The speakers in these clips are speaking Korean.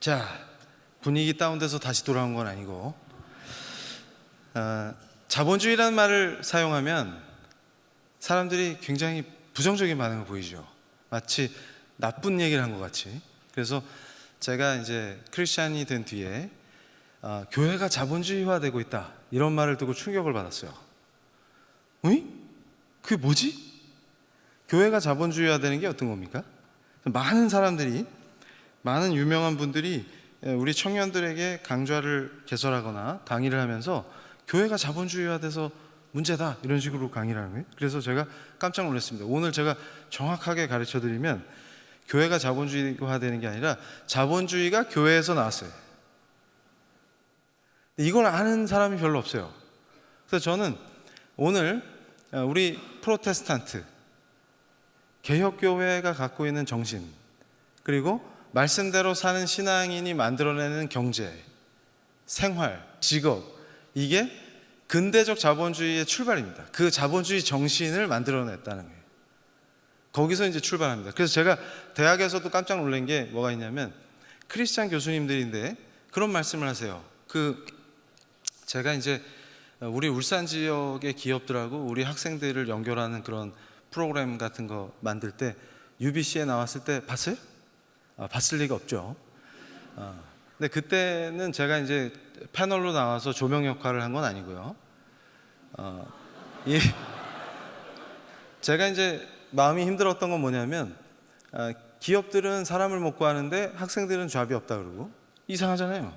자, 분위기 다운돼서 다시 돌아온 건 아니고, 자본주의라는 말을 사용하면 사람들이 굉장히 부정적인 반응을 보이죠. 마치 나쁜 얘기를 한 것 같이. 그래서 제가 이제 크리스찬이 된 뒤에 교회가 자본주의화되고 있다, 이런 말을 듣고 충격을 받았어요. 어이? 그게 뭐지? 교회가 자본주의화되는 게 어떤 겁니까? 많은 사람들이, 많은 유명한 분들이 우리 청년들에게 강좌를 개설하거나 강의를 하면서 교회가 자본주의화돼서 문제다, 이런 식으로 강의를 하는 거예요. 그래서 제가 깜짝 놀랐습니다. 오늘 제가 정확하게 가르쳐 드리면 교회가 자본주의화되는 게 아니라 자본주의가 교회에서 나왔어요. 이걸 아는 사람이 별로 없어요. 그래서 저는 오늘 우리 프로테스탄트 개혁교회가 갖고 있는 정신, 그리고 말씀대로 사는 신앙인이 만들어내는 경제, 생활, 직업, 이게 근대적 자본주의의 출발입니다. 그 자본주의 정신을 만들어냈다는 거예요. 거기서 이제 출발합니다. 그래서 제가 대학에서도 깜짝 놀란 게 뭐가 있냐면, 크리스찬 교수님들인데 그런 말씀을 하세요. 제가 이제 우리 울산 지역의 기업들하고 우리 학생들을 연결하는 그런 프로그램 같은 거 만들 때 UBC에 나왔을 때 봤어요? 봤을 리가 없죠. 근데 그때는 제가 이제 패널로 나와서 조명 역할을 한 건 아니고요. 제가 이제 마음이 힘들었던 건 뭐냐면, 기업들은 사람을 못 구하는데 학생들은 잡이 없다 그러고, 이상하잖아요.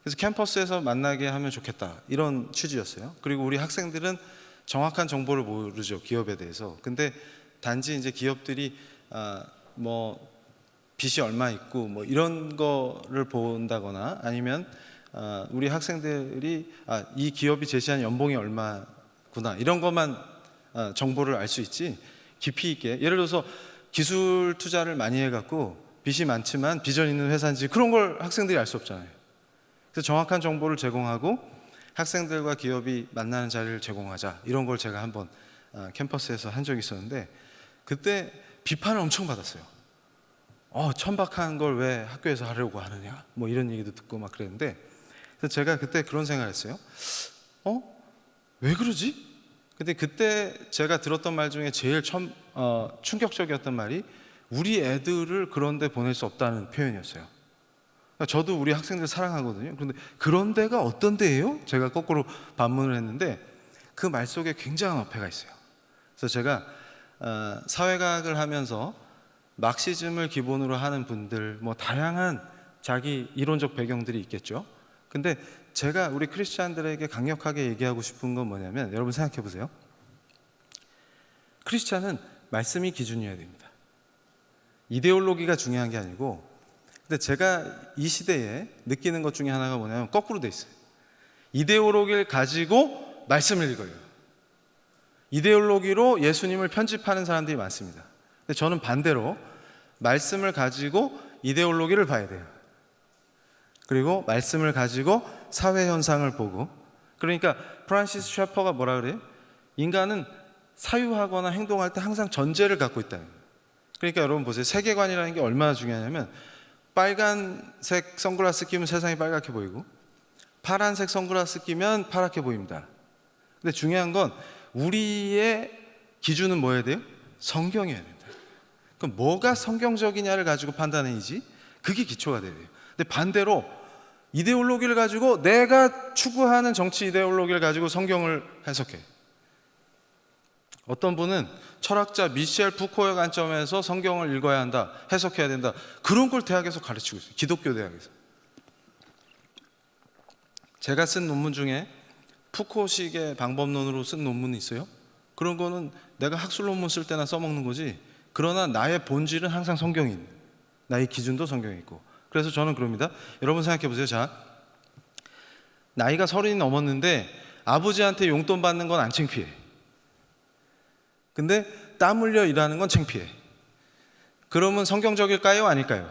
그래서 캠퍼스에서 만나게 하면 좋겠다, 이런 취지였어요. 그리고 우리 학생들은 정확한 정보를 모르죠, 기업에 대해서. 근데 단지 이제 기업들이 뭐 빚이 얼마 있고 뭐 이런 거를 본다거나, 아니면 우리 학생들이 이 기업이 제시한 연봉이 얼마구나, 이런 것만 정보를 알 수 있지, 깊이 있게, 예를 들어서 기술 투자를 많이 해갖고 빚이 많지만 비전 있는 회사인지, 그런 걸 학생들이 알 수 없잖아요. 그래서 정확한 정보를 제공하고 학생들과 기업이 만나는 자리를 제공하자, 이런 걸 제가 한번 캠퍼스에서 한 적이 있었는데, 그때 비판을 엄청 받았어요. 천박한 걸 왜 학교에서 하려고 하느냐, 뭐 이런 얘기도 듣고 막 그랬는데, 그래서 제가 그때 그런 생각을 했어요. 왜 그러지? 근데 그때 제가 들었던 말 중에 제일 충격적이었던 말이, 우리 애들을 그런 데 보낼 수 없다는 표현이었어요. 저도 우리 학생들 사랑하거든요. 그런데 그런 데가 어떤 데예요? 제가 거꾸로 반문을 했는데, 그 말 속에 굉장한 어폐가 있어요. 그래서 제가 사회과학을 하면서 막시즘을 기본으로 하는 분들, 뭐 다양한 자기 이론적 배경들이 있겠죠. 근데 제가 우리 크리스찬들에게 강력하게 얘기하고 싶은 건 뭐냐면, 여러분 생각해 보세요. 크리스찬은 말씀이 기준이어야 됩니다. 이데올로기가 중요한 게 아니고. 근데 제가 이 시대에 느끼는 것 중에 하나가 뭐냐면, 거꾸로 돼 있어요. 이데올로기를 가지고 말씀을 읽어요. 이데올로기로 예수님을 편집하는 사람들이 많습니다. 근데 저는 반대로 말씀을 가지고 이데올로기를 봐야 돼요. 그리고 말씀을 가지고 사회 현상을 보고. 그러니까 프란시스 셰퍼가 뭐라 그래요? 인간은 사유하거나 행동할 때 항상 전제를 갖고 있다. 그러니까 여러분 보세요. 세계관이라는 게 얼마나 중요하냐면, 빨간색 선글라스 끼면 세상이 빨갛게 보이고, 파란색 선글라스 끼면 파랗게 보입니다. 근데 중요한 건 우리의 기준은 뭐여야 돼요? 성경이어야 된다. 그럼 뭐가 성경적이냐를 가지고 판단해야지, 그게 기초가 돼야 돼요. 근데 반대로 이데올로기를 가지고, 내가 추구하는 정치 이데올로기를 가지고 성경을 해석해. 어떤 분은 철학자 미셸 푸코의 관점에서 성경을 읽어야 한다, 해석해야 된다, 그런 걸 대학에서 가르치고 있어요. 기독교 대학에서. 제가 쓴 논문 중에 푸코식의 방법론으로 쓴 논문이 있어요. 그런 거는 내가 학술 논문 쓸 때나 써먹는 거지, 그러나 나의 본질은 항상 성경인, 나의 기준도 성경에 있고. 그래서 저는 그럽니다. 여러분 생각해 보세요. 자, 나이가 30이 넘었는데 아버지한테 용돈 받는 건 안 창피해. 근데 땀 흘려 일하는 건 창피해. 그러면 성경적일까요? 아닐까요?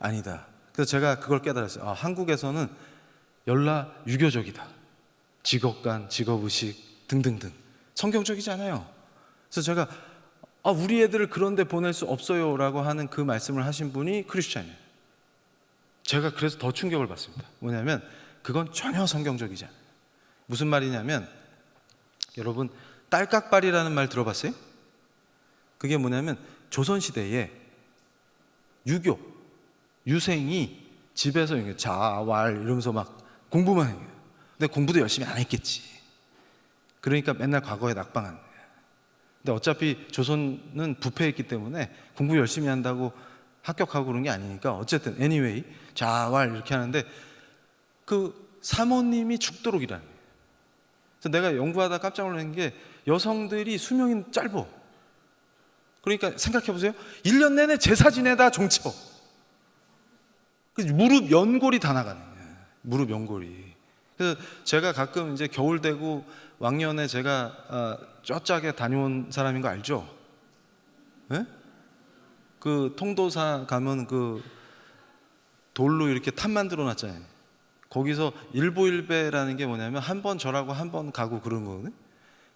아니다. 그래서 제가 그걸 깨달았어요. 한국에서는 열나 유교적이다. 직업관, 직업의식 등등등 성경적이지 않아요. 그래서 제가 우리 애들을 그런 데 보낼 수 없어요 라고 하는 그 말씀을 하신 분이 크리스찬이에요. 제가 그래서 더 충격을 받습니다. 뭐냐면 그건 전혀 성경적이지 않아요. 무슨 말이냐면 여러분 딸깍발이라는 말 들어봤어요? 그게 뭐냐면 조선시대에 유교, 유생이 집에서 자왈 이러면서 막 공부만 해요. 근데 공부도 열심히 안 했겠지. 그러니까 맨날 과거에 낙방한 거예요. 근데 어차피 조선은 부패했기 때문에 공부 열심히 한다고 합격하고 그런 게 아니니까 어쨌든 anyway 자왈 이렇게 하는데 그 사모님이 죽도록 일하는 거예요. 그래서 내가 연구하다 깜짝 놀란 게 여성들이 수명이 짧아. 그러니까 생각해 보세요. 1년 내내 제사 지내다 종쳐. 무릎 연골이 다 나가는 거예요. 무릎 연골이. 그래서 제가 가끔 이제 겨울 되고 왕년에 제가 쩌짜게 다녀온 사람인 거 알죠? 네? 그 통도사 가면 그 돌로 이렇게 탑 만들어 놨잖아요. 거기서 일보일배라는 게 뭐냐면 한 번 절하고 한 번 가고 그런 거거든요.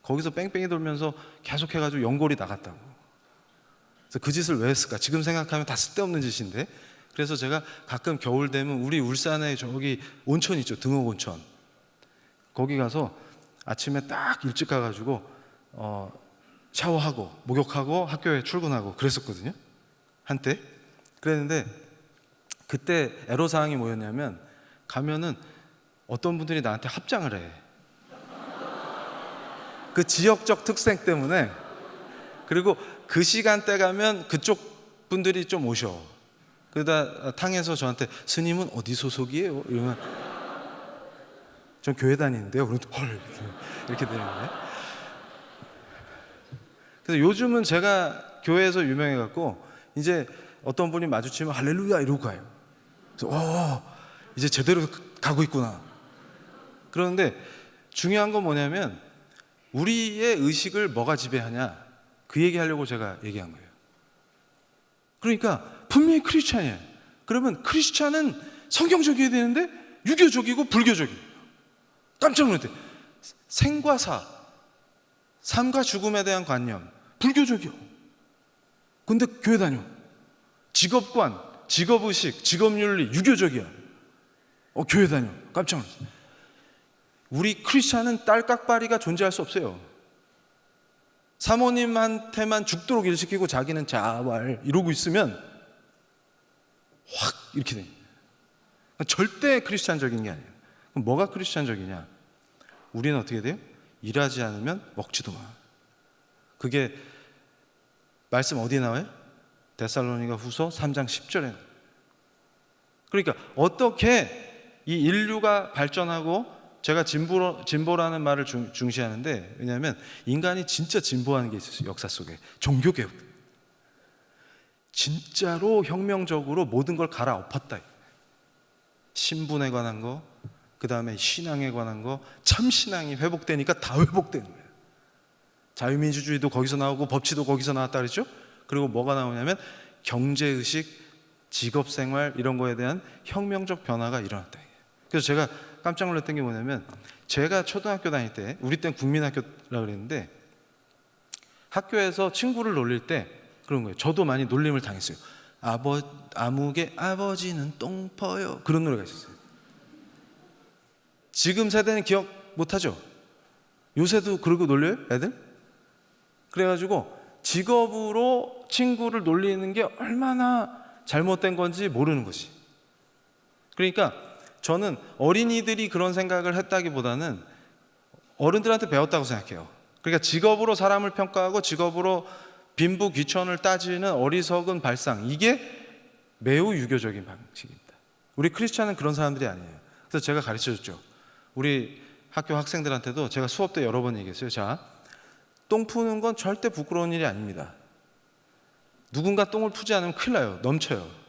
거기서 뺑뺑이 돌면서 계속 해가지고 연골이 나갔다고. 그래서 그 짓을 왜 했을까? 지금 생각하면 다 쓸데없는 짓인데. 그래서 제가 가끔 겨울 되면 우리 울산에 저기 온천 있죠, 등옥 온천. 거기 가서 아침에 딱 일찍 가가지고 샤워하고 목욕하고 학교에 출근하고 그랬었거든요, 한때. 그랬는데 그때 애로사항이 뭐였냐면 가면은 어떤 분들이 나한테 합장을 해. 그 지역적 특색 때문에. 그리고 그 시간대 가면 그쪽 분들이 좀 오셔. 그러다 탕에서 저한테 스님은 어디 소속이에요? 이러면 전 교회 다니는데요. 그럼 헐 이렇게 되는 거예요. 그래서 요즘은 제가 교회에서 유명해갖고 이제 어떤 분이 마주치면 할렐루야 이러고 가요. 그래서 이제 제대로 가고 있구나. 그런데 중요한 건 뭐냐면 우리의 의식을 뭐가 지배하냐, 그 얘기하려고 제가 얘기한 거예요. 그러니까 분명히 크리스찬이에요. 그러면 크리스찬은 성경적이어야 되는데 유교적이고 불교적이에요. 깜짝 놀랐대. 생과 사, 삶과 죽음에 대한 관념 불교적이요. 근데 교회 다녀. 직업관, 직업의식, 직업윤리 유교적이야. 교회 다녀. 깜짝 놀랐어요. 우리 크리스찬은 딸깍바리가 존재할 수 없어요. 사모님한테만 죽도록 일 시키고 자기는 자활 이러고 있으면 확 이렇게 돼요. 절대 크리스찬적인 게 아니에요. 그럼 뭐가 크리스찬적이냐? 우리는 어떻게 돼요? 일하지 않으면 먹지도 마. 그게 말씀 어디에 나와요? 데살로니가 후서 3장 10절에. 그러니까 어떻게 이 인류가 발전하고, 제가 진보라는 말을 중시하는데, 왜냐하면 인간이 진짜 진보하는 게 있었어요. 역사 속에 종교개혁. 진짜로 혁명적으로 모든 걸 갈아엎었다. 신분에 관한 거, 그 다음에 신앙에 관한 거, 참신앙이 회복되니까 다 회복되는 거예요. 자유민주주의도 거기서 나오고 법치도 거기서 나왔다 그랬죠. 그리고 뭐가 나오냐면 경제의식, 직업생활 이런 거에 대한 혁명적 변화가 일어났다. 그래서 제가 깜짝 놀랐던 게 뭐냐면, 제가 초등학교 다닐 때, 우리 땐 국민학교라 그랬는데 학교에서 친구를 놀릴 때 그런 거예요. 저도 많이 놀림을 당했어요. 아무개 아버지는 똥 퍼요. 그런 노래가 있었어요. 지금 세대는 기억 못하죠? 요새도 그러고 놀려요, 애들? 그래가지고 직업으로 친구를 놀리는 게 얼마나 잘못된 건지 모르는 거지. 그러니까 저는 어린이들이 그런 생각을 했다기보다는 어른들한테 배웠다고 생각해요. 그러니까 직업으로 사람을 평가하고 직업으로 빈부귀천을 따지는 어리석은 발상, 이게 매우 유교적인 방식입니다. 우리 크리스찬은 그런 사람들이 아니에요. 그래서 제가 가르쳐줬죠. 우리 학교 학생들한테도 제가 수업 때 여러 번 얘기했어요. 자, 똥 푸는 건 절대 부끄러운 일이 아닙니다. 누군가 똥을 푸지 않으면 큰일 나요. 넘쳐요.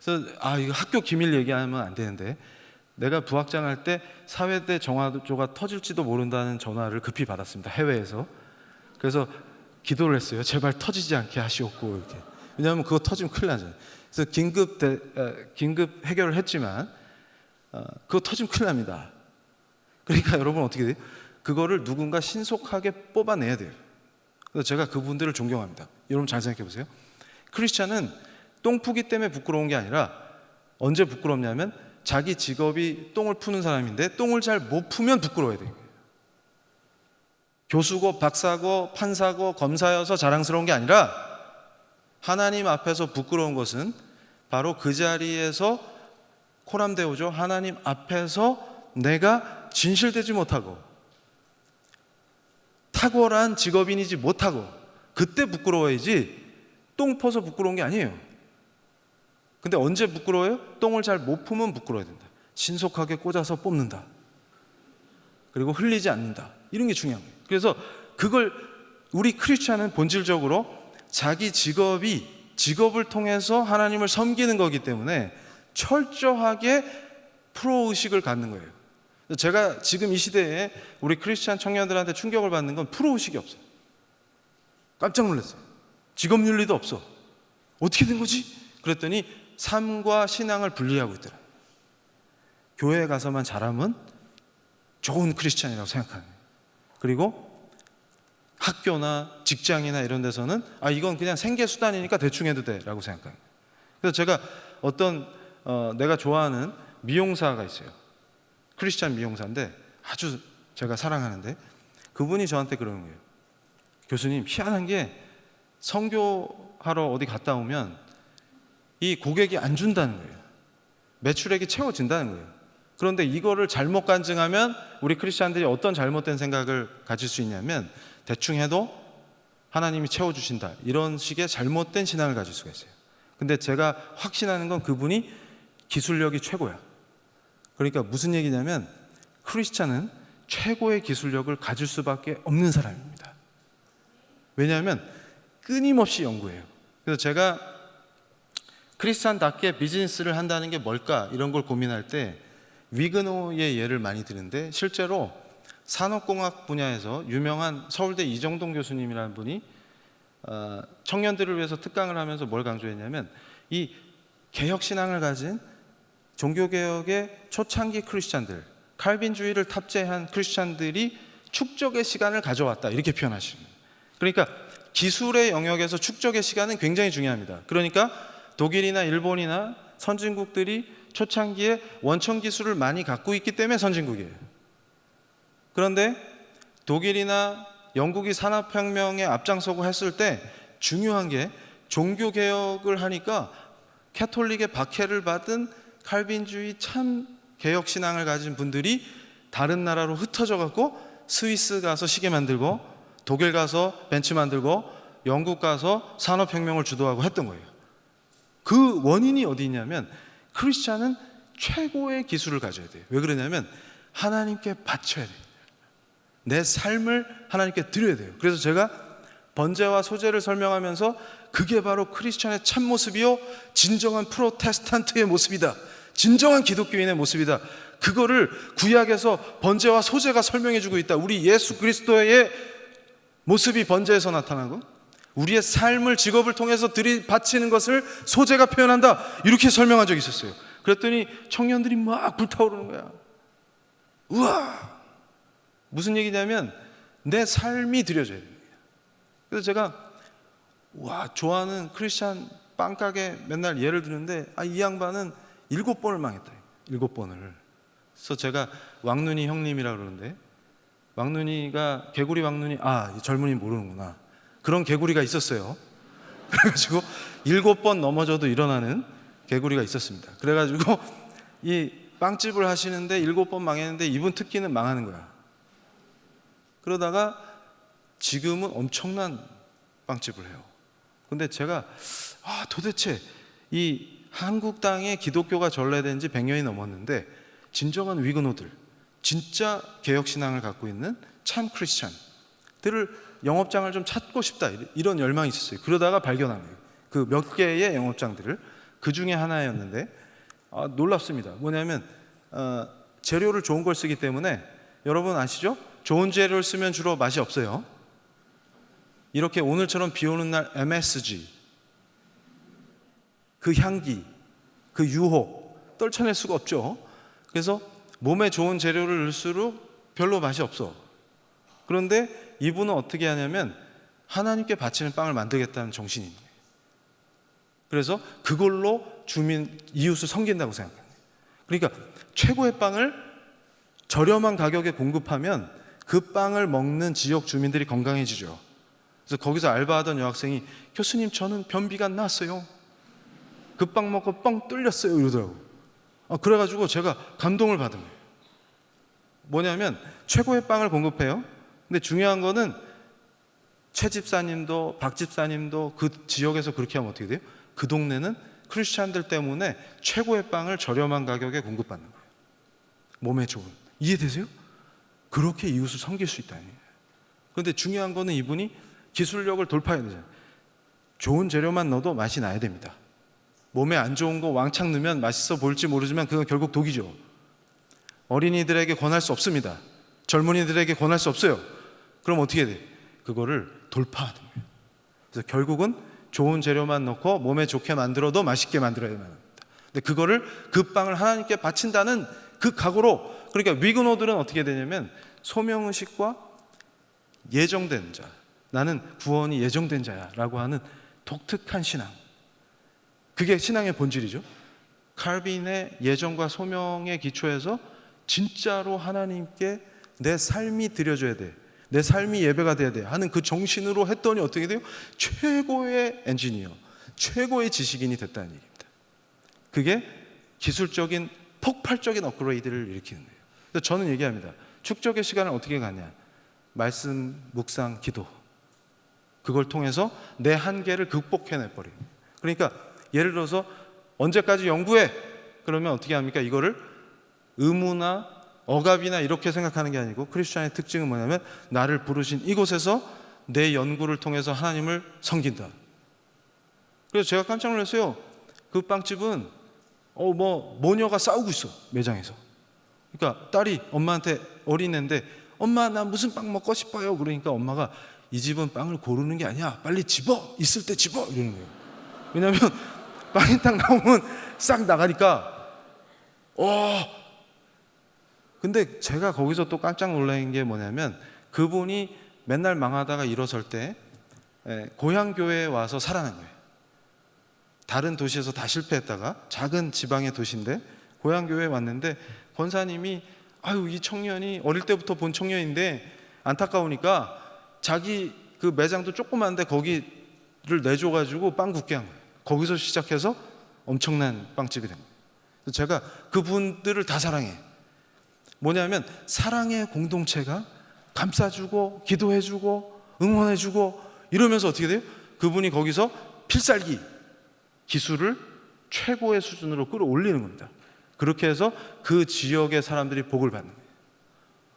그래서 이거 학교 기밀 얘기하면 안 되는데, 내가 부학장 할 때 사회대 정화조가 터질지도 모른다는 전화를 급히 받았습니다. 해외에서. 그래서 기도를 했어요. 제발 터지지 않게 하시옵고 이렇게. 왜냐하면 그거 터지면 큰일 나잖아요. 그래서 긴급 해결을 했지만 그거 터지면 큰일 납니다. 그러니까 여러분 어떻게 돼요? 그거를 누군가 신속하게 뽑아내야 돼요. 그래서 제가 그분들을 존경합니다. 여러분 잘 생각해 보세요. 크리스찬은 똥 푸기 때문에 부끄러운 게 아니라 언제 부끄럽냐면 자기 직업이 똥을 푸는 사람인데 똥을 잘 못 푸면 부끄러워야 돼요. 교수고 박사고 판사고 검사여서 자랑스러운 게 아니라 하나님 앞에서 부끄러운 것은 바로 그 자리에서 코람데오죠. 하나님 앞에서 내가 진실되지 못하고 탁월한 직업인이지 못하고 그때 부끄러워야지 똥 퍼서 부끄러운 게 아니에요. 근데 언제 부끄러워요? 똥을 잘 못 푸면 부끄러워야 된다. 신속하게 꽂아서 뽑는다. 그리고 흘리지 않는다. 이런 게 중요한 거예요. 그래서 그걸 우리 크리스찬은 본질적으로 자기 직업을 통해서 하나님을 섬기는 거기 때문에 철저하게 프로의식을 갖는 거예요. 제가 지금 이 시대에 우리 크리스찬 청년들한테 충격을 받는 건 프로의식이 없어요. 깜짝 놀랐어요. 직업윤리도 없어. 어떻게 된 거지? 그랬더니 삶과 신앙을 분리하고 있더라. 교회에 가서만 잘하면 좋은 크리스찬이라고 생각하는 거예요. 그리고 학교나 직장이나 이런 데서는 이건 그냥 생계수단이니까 대충 해도 돼 라고 생각해요. 그래서 제가 내가 좋아하는 미용사가 있어요. 크리스찬 미용사인데 아주 제가 사랑하는데 그분이 저한테 그러는 거예요. 교수님, 희한한 게 선교하러 어디 갔다 오면 이 고객이 안 준다는 거예요. 매출액이 채워진다는 거예요. 그런데 이거를 잘못 간증하면 우리 크리스찬들이 어떤 잘못된 생각을 가질 수 있냐면 대충 해도 하나님이 채워주신다, 이런 식의 잘못된 신앙을 가질 수가 있어요. 근데 제가 확신하는 건 그분이 기술력이 최고야. 그러니까 무슨 얘기냐면 크리스찬은 최고의 기술력을 가질 수밖에 없는 사람입니다. 왜냐하면 끊임없이 연구해요. 그래서 제가 크리스찬답게 비즈니스를 한다는 게 뭘까 이런 걸 고민할 때 위그노의 예를 많이 드는데, 실제로 산업공학 분야에서 유명한 서울대 이정동 교수님이라는 분이 청년들을 위해서 특강을 하면서 뭘 강조했냐면 이 개혁신앙을 가진 종교개혁의 초창기 크리스찬들, 칼빈주의를 탑재한 크리스찬들이 축적의 시간을 가져왔다, 이렇게 표현하시는 거예요. 그러니까 기술의 영역에서 축적의 시간은 굉장히 중요합니다. 그러니까 독일이나 일본이나 선진국들이 초창기에 원천 기술을 많이 갖고 있기 때문에 선진국이에요. 그런데 독일이나 영국이 산업혁명에 앞장서고 했을 때 중요한 게 종교개혁을 하니까 캐톨릭의 박해를 받은 칼빈주의 참 개혁신앙을 가진 분들이 다른 나라로 흩어져 갖고 스위스 가서 시계 만들고 독일 가서 벤츠 만들고 영국 가서 산업혁명을 주도하고 했던 거예요. 그 원인이 어디 있냐면 크리스찬은 최고의 기술을 가져야 돼요. 왜 그러냐면 하나님께 바쳐야 돼요. 내 삶을 하나님께 드려야 돼요. 그래서 제가 번제와 소제를 설명하면서 그게 바로 크리스찬의 참모습이요, 진정한 프로테스탄트의 모습이다, 진정한 기독교인의 모습이다, 그거를 구약에서 번제와 소제가 설명해주고 있다. 우리 예수 그리스도의 모습이 번제에서 나타나고 우리의 삶을, 직업을 통해서 바치는 것을 소제가 표현한다, 이렇게 설명한 적이 있었어요. 그랬더니 청년들이 막 불타오르는 거야. 우와, 무슨 얘기냐면 내 삶이 드려져야 됩니다. 그래서 제가 좋아하는 크리스찬 빵가게 맨날 예를 드는데 이 양반은 7번을 망했다. 7번을. 그래서 제가 왕눈이 형님이라고 그러는데, 왕눈이가 개구리 왕눈이, 이 젊은이 모르는구나, 그런 개구리가 있었어요. 그래가지고 7번 넘어져도 일어나는 개구리가 있었습니다. 그래가지고 이 빵집을 하시는데 7번 망했는데 이분 특기는 망하는 거야. 그러다가 지금은 엄청난 빵집을 해요. 근데 제가 도대체 이 한국 땅에 기독교가 전래된 지 100년이 넘었는데 진정한 위그노들, 진짜 개혁신앙을 갖고 있는 참 크리스찬들을 영업장을 좀 찾고 싶다, 이런 열망이 있었어요. 그러다가 발견한 거예요. 그 몇 개의 영업장들을. 그 중에 하나였는데 놀랍습니다. 뭐냐면 재료를 좋은 걸 쓰기 때문에, 여러분 아시죠? 좋은 재료를 쓰면 주로 맛이 없어요. 이렇게 오늘처럼 비 오는 날 MSG, 그 향기, 그 유혹 떨쳐낼 수가 없죠. 그래서 몸에 좋은 재료를 넣을수록 별로 맛이 없어. 그런데 이분은 어떻게 하냐면 하나님께 바치는 빵을 만들겠다는 정신이 있는 거예요. 그래서 그걸로 주민 이웃을 섬긴다고 생각해요. 그러니까 최고의 빵을 저렴한 가격에 공급하면 그 빵을 먹는 지역 주민들이 건강해지죠. 그래서 거기서 알바하던 여학생이 교수님 저는 변비가 안 나왔어요. 그 빵 먹고 뻥 뚫렸어요 이러더라고. 그래가지고 제가 감동을 받은 거예요. 뭐냐면 최고의 빵을 공급해요. 근데 중요한 거는 최 집사님도 박 집사님도 그 지역에서 그렇게 하면 어떻게 돼요? 그 동네는 크리스찬들 때문에 최고의 빵을 저렴한 가격에 공급받는 거예요. 몸에 좋은. 이해되세요? 그렇게 이웃을 섬길 수 있다니. 그런데 중요한 거는 이분이 기술력을 돌파해야 되잖아요. 좋은 재료만 넣어도 맛이 나야 됩니다. 몸에 안 좋은 거 왕창 넣으면 맛있어 보일지 모르지만 그건 결국 독이죠. 어린이들에게 권할 수 없습니다. 젊은이들에게 권할 수 없어요. 그럼 어떻게 돼? 그거를 돌파하는 거예요. 그래서 결국은 좋은 재료만 넣고 몸에 좋게 만들어도 맛있게 만들어야 합니다. 근데 그거를 그 빵을 하나님께 바친다는 그 각오로, 그러니까 위그노들은 어떻게 되냐면 소명의식과 예정된 자, 나는 구원이 예정된 자야라고 하는 독특한 신앙, 그게 신앙의 본질이죠. 칼빈의 예정과 소명의 기초에서 진짜로 하나님께 내 삶이 드려져야 돼, 내 삶이 예배가 돼야 돼 하는 그 정신으로 했더니 어떻게 돼요? 최고의 엔지니어, 최고의 지식인이 됐다는 얘기입니다. 그게 기술적인 폭발적인 업그레이드를 일으키는 거예요. 그래서 저는 얘기합니다. 축적의 시간을 어떻게 가냐? 말씀, 묵상, 기도, 그걸 통해서 내 한계를 극복해내버려요. 그러니까 예를 들어서 언제까지 연구해? 그러면 어떻게 합니까? 이거를 의무나 억압이나 이렇게 생각하는 게 아니고, 크리스천의 특징은 뭐냐면 나를 부르신 이곳에서 내 연구를 통해서 하나님을 섬긴다. 그래서 제가 깜짝 놀랐어요. 그 빵집은 모녀가 싸우고 있어, 매장에서. 그러니까 딸이 엄마한테, 어린애인데 엄마 나 무슨 빵 먹고 싶어요. 그러니까 엄마가 이 집은 빵을 고르는 게 아니야, 빨리 집어, 있을 때 집어 이러는 거예요. 왜냐하면 빵이 딱 나오면 싹 나가니까. 근데 제가 거기서 또 깜짝 놀란 게 뭐냐면 그분이 맨날 망하다가 일어설 때 고향 교회에 와서 살아난 거예요. 다른 도시에서 다 실패했다가 작은 지방의 도시인데 고향 교회에 왔는데 권사님이 이 청년이 어릴 때부터 본 청년인데 안타까우니까 자기 그 매장도 조그만데 거기를 내줘가지고 빵 굽게 한 거예요. 거기서 시작해서 엄청난 빵집이 된 거예요. 그래서 제가 그분들을 다 사랑해. 뭐냐면 사랑의 공동체가 감싸주고 기도해주고 응원해주고 이러면서 어떻게 돼요? 그분이 거기서 필살기 기술을 최고의 수준으로 끌어올리는 겁니다. 그렇게 해서 그 지역의 사람들이 복을 받는 거예요.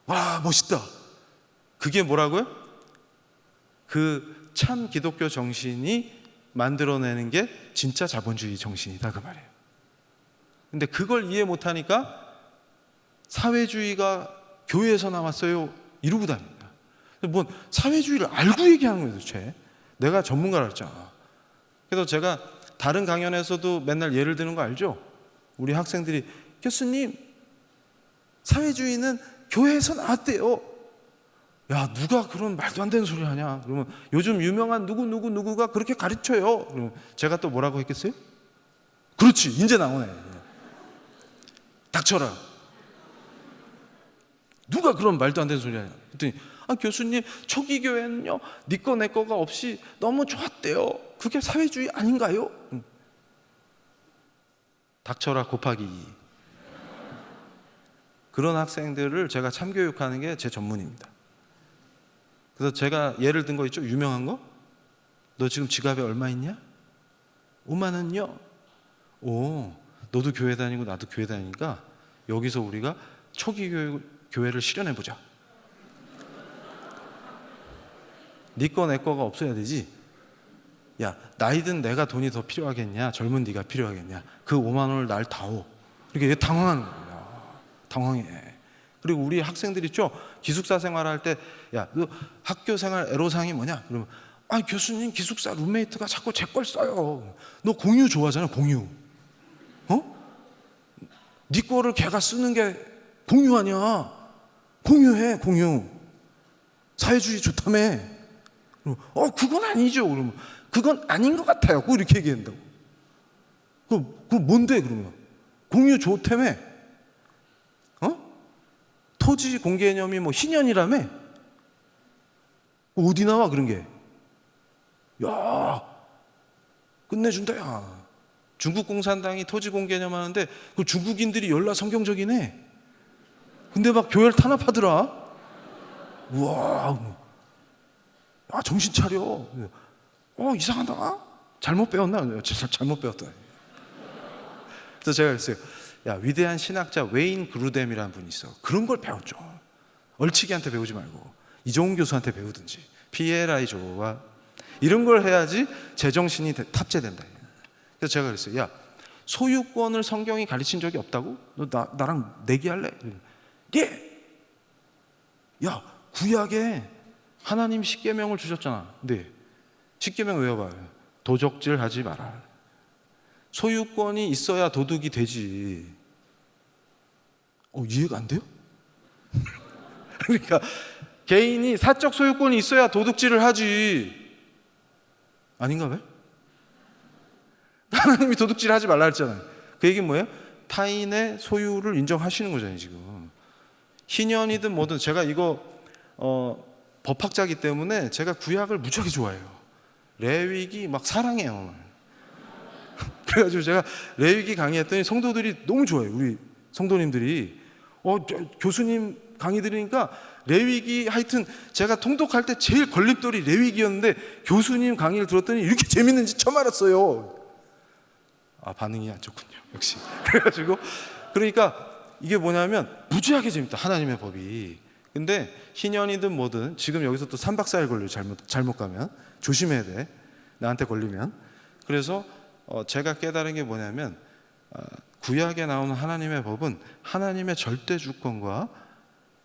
와, 멋있다. 그게 뭐라고요? 그 참 기독교 정신이 만들어내는 게 진짜 자본주의 정신이다, 그 말이에요. 근데 그걸 이해 못하니까 사회주의가 교회에서 나왔어요 이러고 다닙니다. 뭔 사회주의를 알고 얘기하는 거예요 도대체. 내가 전문가라 했잖아. 그래서 제가 다른 강연에서도 맨날 예를 드는 거 알죠? 우리 학생들이 교수님 사회주의는 교회에서 나왔대요. 야, 누가 그런 말도 안 되는 소리 하냐? 그러면 요즘 유명한 누구가 그렇게 가르쳐요. 그러면 제가 또 뭐라고 했겠어요? 그렇지, 이제 나오네. 닥쳐라. 누가 그런 말도 안 되는 소리 하냐? 그랬더니 교수님 초기 교회는요 네 거 내 거가 없이 너무 좋았대요. 그게 사회주의 아닌가요? 닥쳐라 곱하기 2. 그런 학생들을 제가 참교육하는 게 제 전문입니다. 그래서 제가 예를 든 거 있죠? 유명한 거? 너 지금 지갑에 얼마 있냐? 5만 원요? 오, 너도 교회 다니고 나도 교회 다니니까 여기서 우리가 초기 교회를 실현해보자. 네 거 내 거가 없어야 되지. 야, 나이든 내가 돈이 더 필요하겠냐, 젊은 네가 필요하겠냐, 그 5만 원을 날 다오. 이렇게 당황하는 거야. 당황해. 그리고 우리 학생들 있죠? 기숙사 생활할 때, 야, 너 학교 생활 애로사항이 뭐냐? 그러면 교수님 기숙사 룸메이트가 자꾸 제 걸 써요. 너 공유 좋아하잖아, 공유. 네 거를 걔가 쓰는 게 공유 아니야. 공유해, 공유. 사회주의 좋다며. 그건 아니죠. 그러면 그건 아닌 것 같아요. 이렇게 얘기한다고. 그 뭔데 그러면? 공유 좋다며? 토지 공개념이 뭐 희년이라며? 어디 나와 그런 게? 야, 끝내준다 야. 중국 공산당이 토지 공개념 하는데 그 중국인들이 열나 성경적이네. 근데 막 교회를 탄압하더라. 우와, 정신 차려. 이상하다. 잘못 배웠나? 잘못 배웠다. 그래서 제가 그랬어요. 야, 위대한 신학자 웨인 그루뎀이라는 분이 있어. 그런 걸 배웠죠. 얼치기한테 배우지 말고 이종훈 교수한테 배우든지 피에라이 조와 이런 걸 해야지 제정신이 탑재된다. 그래서 제가 그랬어요. 야, 소유권을 성경이 가르친 적이 없다고? 너 나랑 내기할래? 예. 야, 구약에 하나님 십계명을 주셨잖아. 네. 십계명 외워봐요. 도적질 하지 마라. 소유권이 있어야 도둑이 되지. 이해가 안 돼요? 그러니까 개인이 사적 소유권이 있어야 도둑질을 하지. 아닌가 봐요? 하나님이 도둑질 하지 말라 했잖아요. 그 얘기는 뭐예요? 타인의 소유를 인정하시는 거잖아요, 지금. 희년이든 뭐든 제가 이거 법학자이기 때문에 제가 구약을 무지하게 좋아해요. 레위기 막 사랑해요. 그래가지고 제가 레위기 강의했더니 성도들이 너무 좋아해요. 우리 성도님들이 교수님 강의 들으니까 레위기 하여튼 제가 통독할 때 제일 걸림돌이 레위기였는데 교수님 강의를 들었더니 이렇게 재밌는지 처음 알았어요. 반응이 안 좋군요. 역시. 그래가지고 그러니까 이게 뭐냐면 무지하게 재밌다. 하나님의 법이. 근데 희년이든 뭐든 지금 여기서 또 3박 4일 걸려요. 잘못 가면 조심해야 돼. 나한테 걸리면. 그래서 제가 깨달은 게 뭐냐면 구약에 나오는 하나님의 법은 하나님의 절대 주권과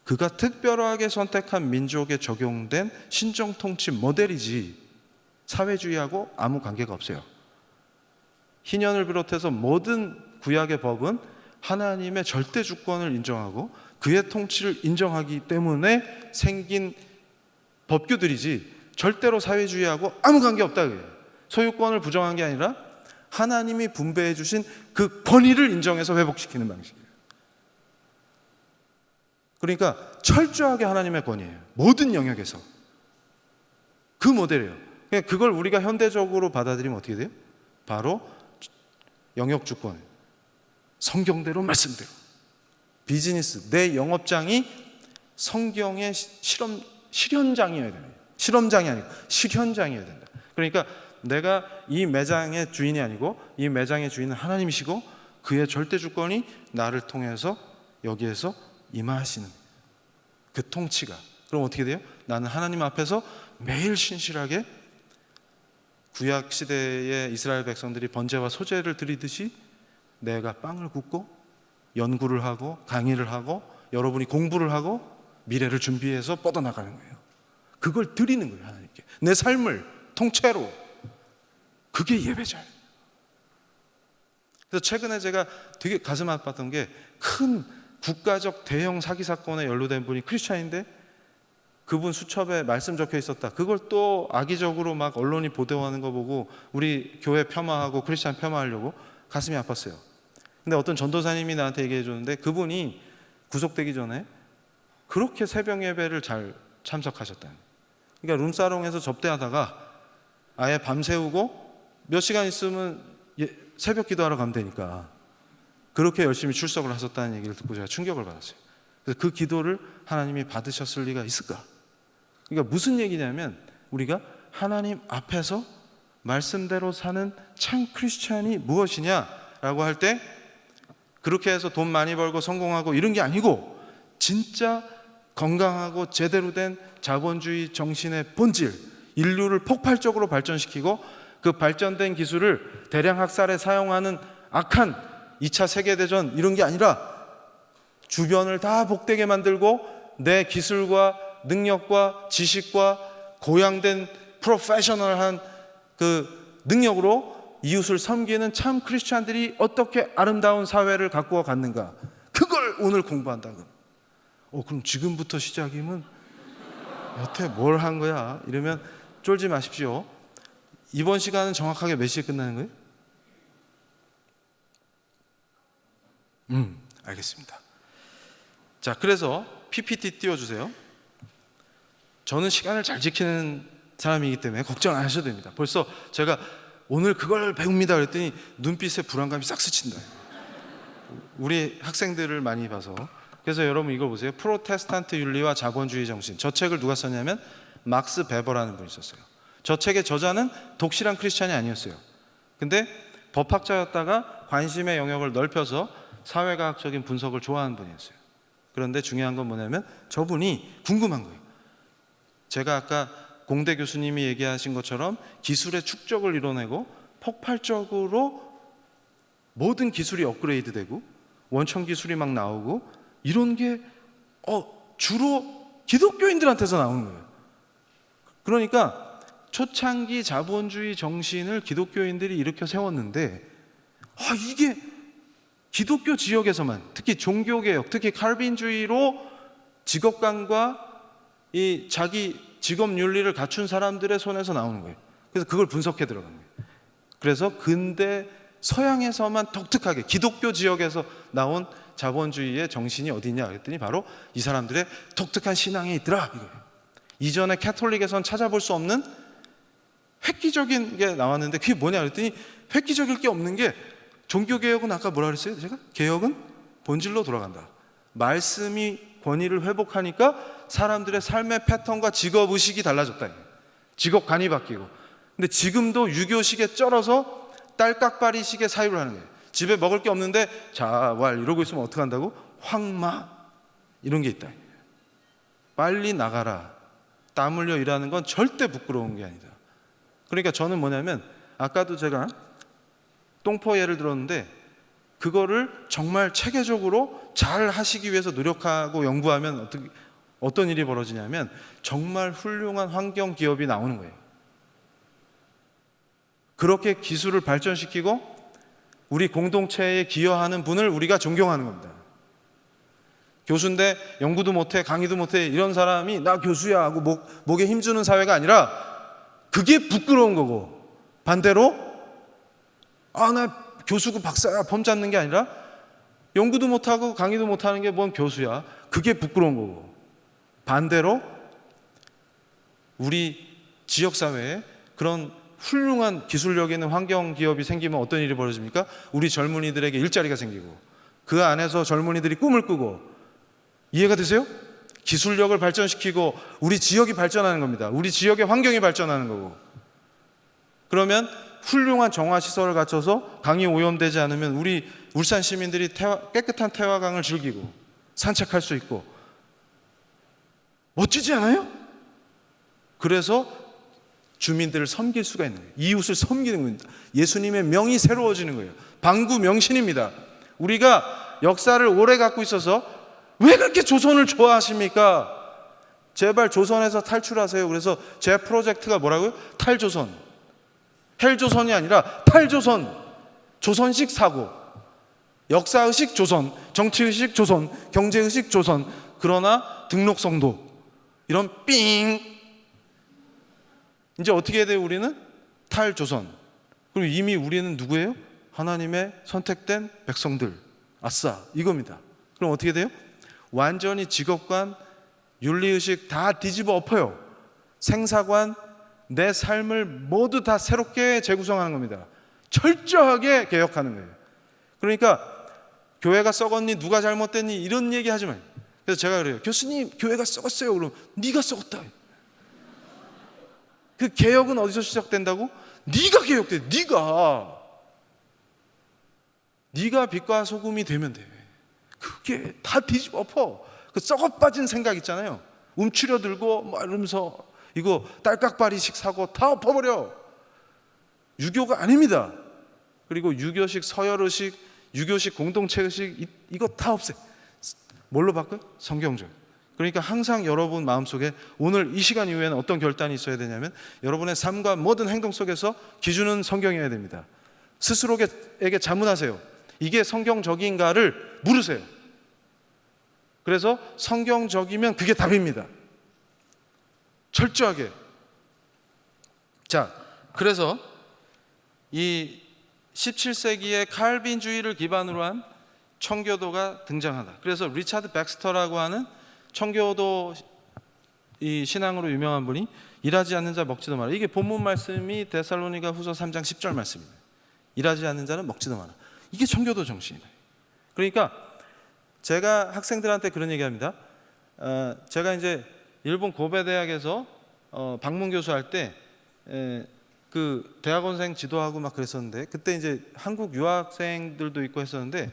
그가 특별하게 선택한 민족에 적용된 신정 통치 모델이지 사회주의하고 아무 관계가 없어요. 희년을 비롯해서 모든 구약의 법은 하나님의 절대 주권을 인정하고 그의 통치를 인정하기 때문에 생긴 법규들이지 절대로 사회주의하고 아무 관계 없다 그래요. 소유권을 부정한 게 아니라 하나님이 분배해 주신 그 권위를 인정해서 회복시키는 방식이에요. 그러니까 철저하게 하나님의 권위예요. 모든 영역에서. 그 모델이에요. 그걸 우리가 현대적으로 받아들이면 어떻게 돼요? 바로 영역 주권. 성경대로 말씀대로. 비즈니스, 내 영업장이 성경의 실현장이어야 됩니다. 실험장이 아니고 실현장이어야 된다. 그러니까 내가 이 매장의 주인이 아니고 이 매장의 주인은 하나님이시고 그의 절대 주권이 나를 통해서 여기에서 임하시는 그 통치가. 그럼 어떻게 돼요? 나는 하나님 앞에서 매일 신실하게 구약 시대의 이스라엘 백성들이 번제와 소제를 드리듯이 내가 빵을 굽고 연구를 하고 강의를 하고 여러분이 공부를 하고 미래를 준비해서 뻗어나가는 거예요. 그걸 드리는 거예요, 하나님께. 내 삶을 통째로. 그게 예배자예요. 그래서 최근에 제가 되게 가슴 아팠던 게 큰 국가적 대형 사기 사건에 연루된 분이 크리스찬인데 그분 수첩에 말씀 적혀 있었다. 그걸 또 악의적으로 막 언론이 보도하는 거 보고 우리 교회 폄하하고 크리스찬 폄하하려고 가슴이 아팠어요. 근데 어떤 전도사님이 나한테 얘기해 줬는데 그분이 구속되기 전에 그렇게 새벽 예배를 잘 참석하셨다. 그러니까 룸사롱에서 접대하다가 아예 밤새우고 몇 시간 있으면 새벽 기도하러 가면 되니까 그렇게 열심히 출석을 하셨다는 얘기를 듣고 제가 충격을 받았어요. 그래서 그 기도를 하나님이 받으셨을 리가 있을까? 그러니까 무슨 얘기냐면 우리가 하나님 앞에서 말씀대로 사는 참 크리스찬이 무엇이냐라고 할 때 그렇게 해서 돈 많이 벌고 성공하고 이런 게 아니고 진짜 건강하고 제대로 된 자본주의 정신의 본질, 인류를 폭발적으로 발전시키고 그 발전된 기술을 대량 학살에 사용하는 악한 2차 세계대전 이런 게 아니라 주변을 다 복되게 만들고 내 기술과 능력과 지식과 고양된 프로페셔널한 그 능력으로 이웃을 섬기는 참 크리스찬들이 어떻게 아름다운 사회를 가꾸어 갔는가, 그걸 오늘 공부한다. 그럼 지금부터 시작이면 여태 뭘 한 거야? 이러면 쫄지 마십시오. 이번 시간은 정확하게 몇 시에 끝나는 거예요? 알겠습니다. 자, 그래서 PPT 띄워주세요. 저는 시간을 잘 지키는 사람이기 때문에 걱정 안 하셔도 됩니다. 벌써 제가 오늘 그걸 배웁니다 그랬더니 눈빛에 불안감이 싹 스친다. 우리 학생들을 많이 봐서. 그래서 여러분 이걸 보세요. 프로테스탄트 윤리와 자본주의 정신. 저 책을 누가 썼냐면 막스 베버라는 분이 썼어요. 저 책의 저자는 독실한 크리스찬이 아니었어요. 근데 법학자였다가 관심의 영역을 넓혀서 사회과학적인 분석을 좋아하는 분이었어요. 그런데 중요한 건 뭐냐면 저분이 궁금한 거예요. 제가 아까 공대 교수님이 얘기하신 것처럼 기술의 축적을 이뤄내고 폭발적으로 모든 기술이 업그레이드되고 원천 기술이 막 나오고 이런 게 주로 기독교인들한테서 나오는 거예요. 그러니까 초창기 자본주의 정신을 기독교인들이 일으켜 세웠는데 이게 기독교 지역에서만, 특히 종교개혁, 특히 칼빈주의로 직업관과 이 자기 직업 윤리를 갖춘 사람들의 손에서 나오는 거예요. 그래서 그걸 분석해 들어간 거예요. 그래서 근대 서양에서만 독특하게 기독교 지역에서 나온 자본주의의 정신이 어디 있냐 그랬더니 바로 이 사람들의 독특한 신앙에 있더라 이거예요. 이전에 캐톨릭에선 찾아볼 수 없는 획기적인 게 나왔는데 그게 뭐냐 그랬더니 획기적일 게 없는 게 종교개혁은 아까 뭐라 그랬어요? 제가? 개혁은 본질로 돌아간다. 말씀이 권위를 회복하니까 사람들의 삶의 패턴과 직업의식이 달라졌다. 직업관이 바뀌고. 근데 지금도 유교식에 쩔어서 딸깍바리식의 사유를 하는 거예요. 집에 먹을 게 없는데 자왈 이러고 있으면 어떡한다고? 황마 이런 게 있다. 빨리 나가라. 땀 흘려 일하는 건 절대 부끄러운 게 아니다. 그러니까 저는 뭐냐면 아까도 제가 똥포 예를 들었는데 그거를 정말 체계적으로 잘 하시기 위해서 노력하고 연구하면 어떤 일이 벌어지냐면 정말 훌륭한 환경 기업이 나오는 거예요. 그렇게 기술을 발전시키고 우리 공동체에 기여하는 분을 우리가 존경하는 겁니다. 교수인데 연구도 못해 강의도 못해 이런 사람이 나 교수야 하고 목에 힘주는 사회가 아니라 그게 부끄러운 거고, 반대로 나 교수고 박사야 폼 잡는 게 아니라 연구도 못하고 강의도 못하는 게 뭔 교수야, 그게 부끄러운 거고, 반대로 우리 지역사회에 그런 훌륭한 기술력 있는 환경기업이 생기면 어떤 일이 벌어집니까? 우리 젊은이들에게 일자리가 생기고 그 안에서 젊은이들이 꿈을 꾸고, 이해가 되세요? 기술력을 발전시키고 우리 지역이 발전하는 겁니다. 우리 지역의 환경이 발전하는 거고. 그러면 훌륭한 정화시설을 갖춰서 강이 오염되지 않으면 우리 울산 시민들이 깨끗한 태화강을 즐기고 산책할 수 있고 멋지지 않아요? 그래서 주민들을 섬길 수가 있는 거예요. 이웃을 섬기는 겁니다. 예수님의 명이 새로워지는 거예요. 방구 명신입니다. 우리가 역사를 오래 갖고 있어서 왜 그렇게 조선을 좋아하십니까? 제발 조선에서 탈출하세요. 그래서 제 프로젝트가 뭐라고요? 탈조선. 헬조선이 아니라 탈조선. 조선식 사고. 역사의식 조선, 정치의식 조선, 경제의식 조선. 그러나 등록성도 이런 삥. 이제 어떻게 해야 돼요? 우리는 탈조선. 그리고 이미 우리는 누구예요? 하나님의 선택된 백성들. 아싸, 이겁니다. 그럼 어떻게 돼요? 완전히 직업관, 윤리의식 다 뒤집어 엎어요. 생사관, 내 삶을 모두 다 새롭게 재구성하는 겁니다. 철저하게 개혁하는 거예요. 그러니까 교회가 썩었니? 누가 잘못됐니? 이런 얘기 하지 마요. 그래서 제가 그래요. 교수님, 교회가 썩었어요. 그럼 네가 썩었다. 그 개혁은 어디서 시작된다고? 네가 개혁돼. 네가 빛과 소금이 되면 돼. 그게 다 뒤집어 엎어. 그 썩어 빠진 생각 있잖아요. 움츠려 들고 막 이러면서 이거 딸깍바리식 사고 다 엎어버려. 유교가 아닙니다. 그리고 유교식 서열의식, 유교식 공동체의식 이거 다 없애. 뭘로 바꿔요? 성경적. 그러니까 항상 여러분 마음속에 오늘 이 시간 이후에는 어떤 결단이 있어야 되냐면 여러분의 삶과 모든 행동 속에서 기준은 성경이어야 됩니다. 스스로에게 자문하세요. 이게 성경적인가를 물으세요. 그래서 성경적이면 그게 답입니다. 철저하게. 자, 그래서 이 17세기의 칼빈주의를 기반으로 한 청교도가 등장하다. 그래서 리차드 백스터라고 하는 청교도 이 신앙으로 유명한 분이 일하지 않는 자 먹지도 마라. 이게 본문 말씀이 데살로니가 후서 3장 10절 말씀입니다. 일하지 않는 자는 먹지도 마라. 이게 청교도 정신이다. 그러니까 제가 학생들한테 그런 얘기합니다. 제가 이제 일본 고베 대학에서 방문 교수할 때 그 대학원생 지도하고 막 그랬었는데, 그때 이제 한국 유학생들도 있고 했었는데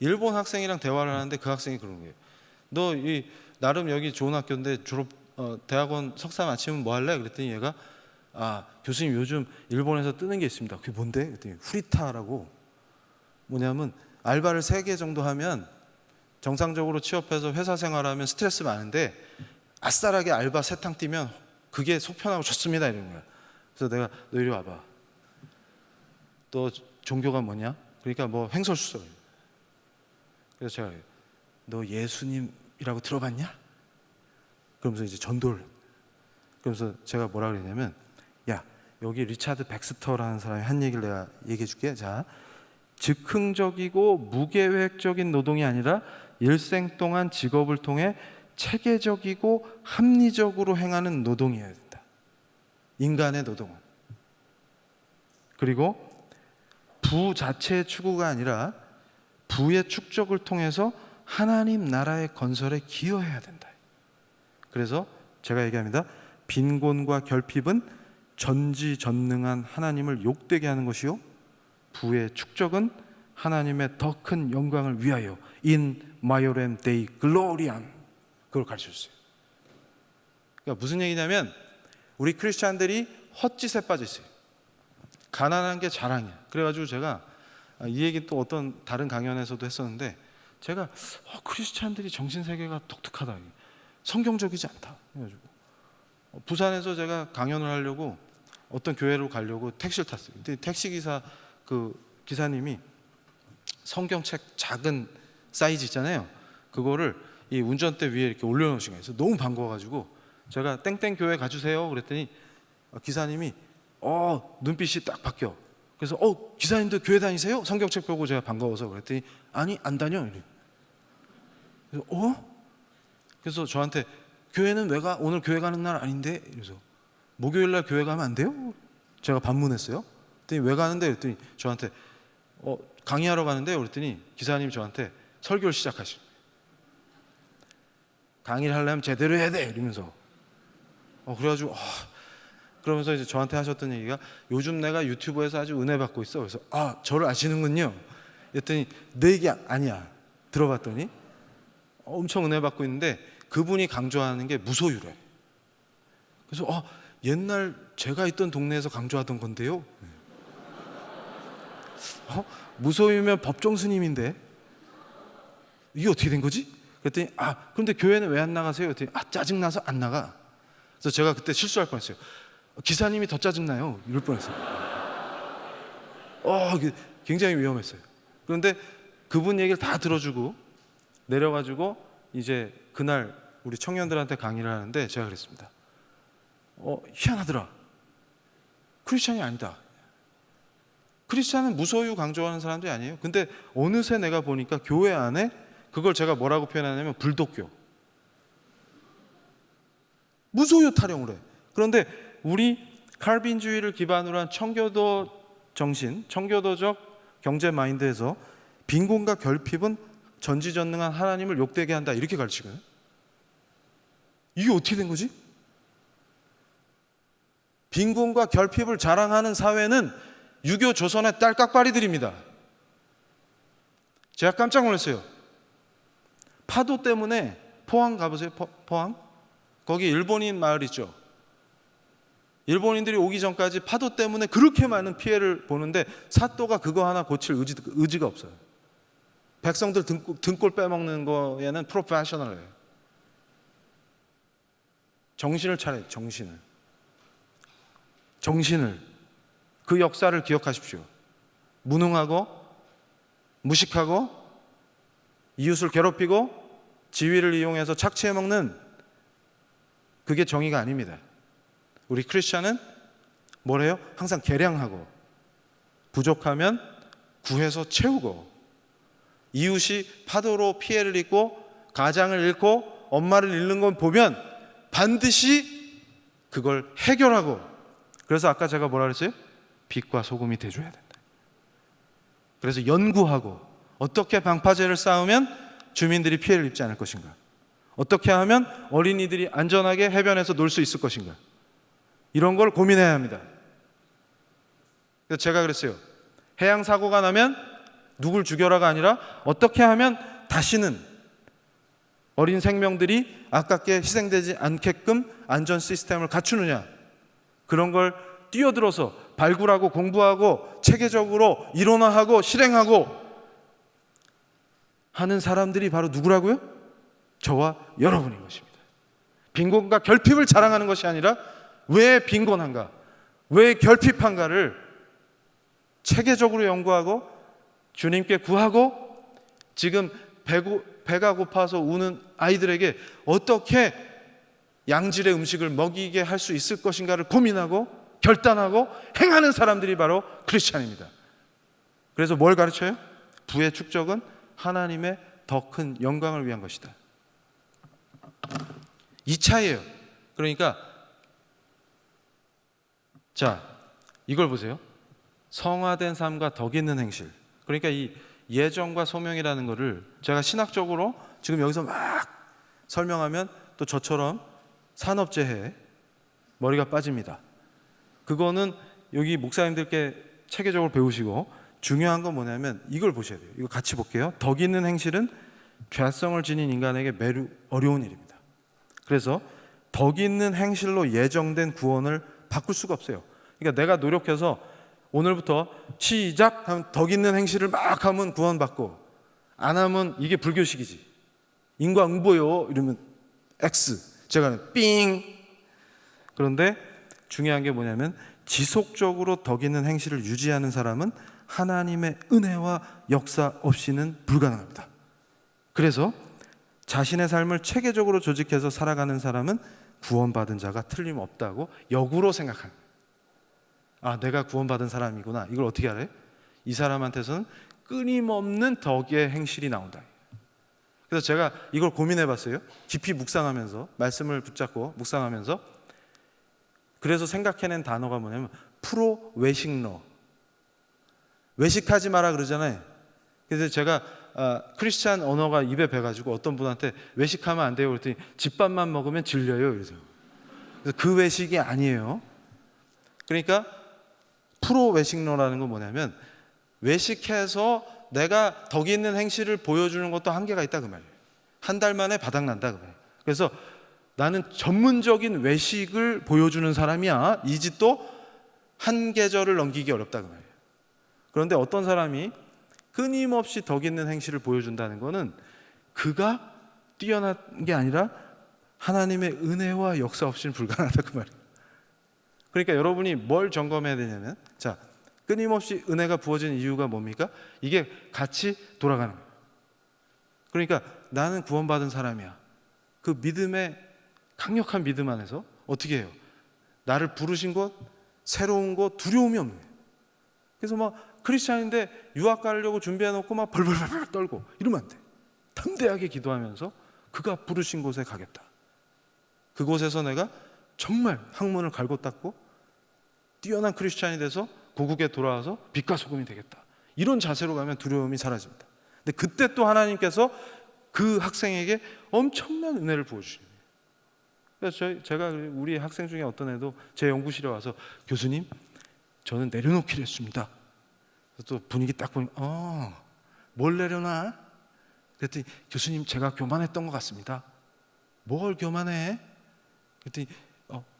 일본 학생이랑 대화를 하는데 그 학생이 그런 거예요. 너 이 나름 여기 좋은 학교인데 대학원 석사 마치면 뭐 할래? 그랬더니 얘가 교수님 요즘 일본에서 뜨는 게 있습니다. 그게 뭔데? 그랬더니 후리타라고, 뭐냐면 알바를 3개 정도 하면 정상적으로 취업해서 회사 생활하면 스트레스 많은데 아싸라게 알바 3탕 뛰면 그게 속 편하고 좋습니다, 이런 거야. 그래서 내가 너 이리 와봐. 너 종교가 뭐냐? 그러니까 뭐 횡설수설. 그래서 제가 너 예수님이라고 들어봤냐? 그러면서 이제 전도를. 그러면서 제가 뭐라 그랬냐면, 야, 여기 리차드 백스터라는 사람이 한 얘기를 내가 얘기해 줄게. 자, 즉흥적이고 무계획적인 노동이 아니라 일생 동안 직업을 통해 체계적이고 합리적으로 행하는 노동이어야 된다. 인간의 노동은. 그리고 부 자체의 추구가 아니라 부의 축적을 통해서 하나님 나라의 건설에 기여해야 된다. 그래서 제가 얘기합니다. 빈곤과 결핍은 전지전능한 하나님을 욕되게 하는 것이요, 부의 축적은 하나님의 더 큰 영광을 위하여 in maiorem Dei gloriam, 그걸 가르쳐줬어요. 그러니까 무슨 얘기냐면 우리 크리스찬들이 헛짓에 빠져 있어요. 가난한 게 자랑이야. 그래가지고 제가 이 얘기 또 어떤 다른 강연에서도 했었는데, 제가 크리스찬들이 정신세계가 독특하다, 성경적이지 않다. 그래가지고 부산에서 제가 강연을 하려고 어떤 교회로 가려고 택시를 탔어요. 근데 택시기사 그 기사님이 성경책 작은 사이즈 있잖아요. 그거를 이 운전대 위에 이렇게 올려놓으신 거예요. 그래서 너무 반가워가지고 제가 땡땡 교회 가주세요 그랬더니 기사님이 눈빛이 딱 바뀌어. 그래서 기사님도 교회 다니세요? 성경책 보고 제가 반가워서 그랬더니 아니 안 다녀. 그래서 그래서 저한테 교회는 왜 가? 오늘 교회 가는 날 아닌데? 그래서 목요일 날 교회 가면 안 돼요? 제가 반문했어요. 그랬더니 왜 가는데? 그랬더니 저한테 강의하러 가는데? 그랬더니 기사님이 저한테 설교를 시작하시고, 강의를 하려면 제대로 해야 돼 이러면서 그래가지고 그러면서 이제 저한테 하셨던 얘기가, 요즘 내가 유튜브에서 아주 은혜 받고 있어. 그래서 저를 아시는군요. 그랬더니 내 얘기 아니야. 들어봤더니 엄청 은혜 받고 있는데 그분이 강조하는 게 무소유래. 그래서 옛날 제가 있던 동네에서 강조하던 건데요. 무소유면 법정 스님인데 이게 어떻게 된 거지? 그랬더니 그런데 교회는 왜 안 나가세요? 그랬더니 짜증나서 안 나가. 그래서 제가 그때 실수할 뻔했어요. 기사님이 더 짜증나요. 이럴 뻔했어요. 굉장히 위험했어요. 그런데 그분 얘기를 다 들어주고 내려가지고 이제 그날 우리 청년들한테 강의를 하는데 제가 그랬습니다. 희한하더라. 크리스찬이 아니다. 크리스찬은 무소유 강조하는 사람들이 아니에요. 근데 어느새 내가 보니까 교회 안에 그걸 제가 뭐라고 표현하냐면 불독교, 무소유 타령을 해. 그런데 우리 칼빈주의를 기반으로 한 청교도 정신, 청교도적 경제 마인드에서 빈곤과 결핍은 전지전능한 하나님을 욕되게 한다, 이렇게 가르치거든요. 이게 어떻게 된 거지? 빈곤과 결핍을 자랑하는 사회는 유교 조선의 딸깍바리들입니다. 제가 깜짝 놀랐어요. 파도 때문에 포항 가보세요. 포항? 거기 일본인 마을 있죠. 일본인들이 오기 전까지 파도 때문에 그렇게 많은 피해를 보는데 사또가 그거 하나 고칠 의지가 없어요. 백성들 등골 빼먹는 거에는 프로페셔널해요. 정신을 차려요. 정신을. 그 역사를 기억하십시오. 무능하고 무식하고 이웃을 괴롭히고 지위를 이용해서 착취해먹는, 그게 정의가 아닙니다. 우리 크리스찬은 뭐래요? 항상 계량하고 부족하면 구해서 채우고 이웃이 파도로 피해를 입고 가장을 잃고 엄마를 잃는 건 보면 반드시 그걸 해결하고, 그래서 아까 제가 뭐라 그랬어요? 빛과 소금이 돼줘야 된다. 그래서 연구하고 어떻게 방파제를 쌓으면 주민들이 피해를 입지 않을 것인가, 어떻게 하면 어린이들이 안전하게 해변에서 놀 수 있을 것인가, 이런 걸 고민해야 합니다. 그래서 제가 그랬어요. 해양 사고가 나면 누굴 죽여라가 아니라 어떻게 하면 다시는 어린 생명들이 아깝게 희생되지 않게끔 안전 시스템을 갖추느냐, 그런 걸 뛰어들어서 발굴하고 공부하고 체계적으로 이론화하고 실행하고 하는 사람들이 바로 누구라고요? 저와 여러분인 것입니다. 빈곤과 결핍을 자랑하는 것이 아니라 왜 빈곤한가, 왜 결핍한가를 체계적으로 연구하고 주님께 구하고, 지금 배가 고파서 우는 아이들에게 어떻게 양질의 음식을 먹이게 할 수 있을 것인가를 고민하고 결단하고 행하는 사람들이 바로 크리스찬입니다. 그래서 뭘 가르쳐요? 부의 축적은 하나님의 더 큰 영광을 위한 것이다. 이 차이예요. 그러니까 자, 이걸 보세요. 성화된 삶과 덕 있는 행실. 그러니까 이 예정과 소명이라는 거를 제가 신학적으로 지금 여기서 막 설명하면 또 저처럼 산업재해 머리가 빠집니다. 그거는 여기 목사님들께 체계적으로 배우시고, 중요한 건 뭐냐면 이걸 보셔야 돼요. 이거 같이 볼게요. 덕 있는 행실은 죄성을 지닌 인간에게 매우 어려운 일입니다. 그래서 덕 있는 행실로 예정된 구원을 바꿀 수가 없어요. 그러니까 내가 노력해서 오늘부터 시작 하면 덕 있는 행실을 막 하면 구원받고, 안 하면 이게 불교식이지. 인과응보요 이러면 X, 제가 삥. 그런데 중요한 게 뭐냐면 지속적으로 덕 있는 행실을 유지하는 사람은 하나님의 은혜와 역사 없이는 불가능합니다. 그래서 자신의 삶을 체계적으로 조직해서 살아가는 사람은 구원받은 자가 틀림없다고 역으로 생각합니다. 아, 내가 구원받은 사람이구나. 이걸 어떻게 알아요? 이 사람한테서는 끊임없는 덕의 행실이 나온다. 그래서 제가 이걸 고민해 봤어요. 깊이 묵상하면서, 말씀을 붙잡고 묵상하면서. 그래서 생각해낸 단어가 뭐냐면 프로 외식러. 외식하지 마라 그러잖아요. 그래서 제가 크리스찬 언어가 입에 배가지고 어떤 분한테 외식하면 안 돼요 그랬더니 집밥만 먹으면 질려요. 그래서 그 외식이 아니에요. 그러니까 프로 외식러라는 건 뭐냐면 외식해서 내가 덕 있는 행실을 보여주는 것도 한계가 있다 그 말이에요. 한 달 만에 바닥난다 그 말이에요. 그래서 나는 전문적인 외식을 보여주는 사람이야, 이 짓도 한 계절을 넘기기 어렵다 그 말이에요. 그런데 어떤 사람이 끊임없이 덕 있는 행실을 보여준다는 것은 그가 뛰어난 게 아니라 하나님의 은혜와 역사 없이는 불가능하다 그 말이에요. 그러니까 여러분이 뭘 점검해야 되냐면, 자, 끊임없이 은혜가 부어지는 이유가 뭡니까? 이게 같이 돌아가는 거예요. 그러니까 나는 구원받은 사람이야. 그 믿음의 강력한 믿음 안에서 어떻게 해요? 나를 부르신 것, 새로운 것, 두려움이 없는 거예요. 그래서 막 크리스찬인데 유학 가려고 준비해놓고 막 벌벌벌 떨고 이러면 안 돼. 담대하게 기도하면서 그가 부르신 곳에 가겠다. 그곳에서 내가 정말 학문을 갈고 닦고 뛰어난 크리스찬이 돼서 고국에 돌아와서 빛과 소금이 되겠다. 이런 자세로 가면 두려움이 사라집니다. 근데 그때 또 하나님께서 그 학생에게 엄청난 은혜를 부어주시는 거예요. 그래서 제가 우리 학생 중에 어떤 애도 제 연구실에 와서 교수님, 저는 내려놓기로 했습니다. 또 분위기 딱 보니까 뭘 내려놔? 그랬더니 교수님, 제가 교만했던 것 같습니다. 뭘 교만해? 그랬더니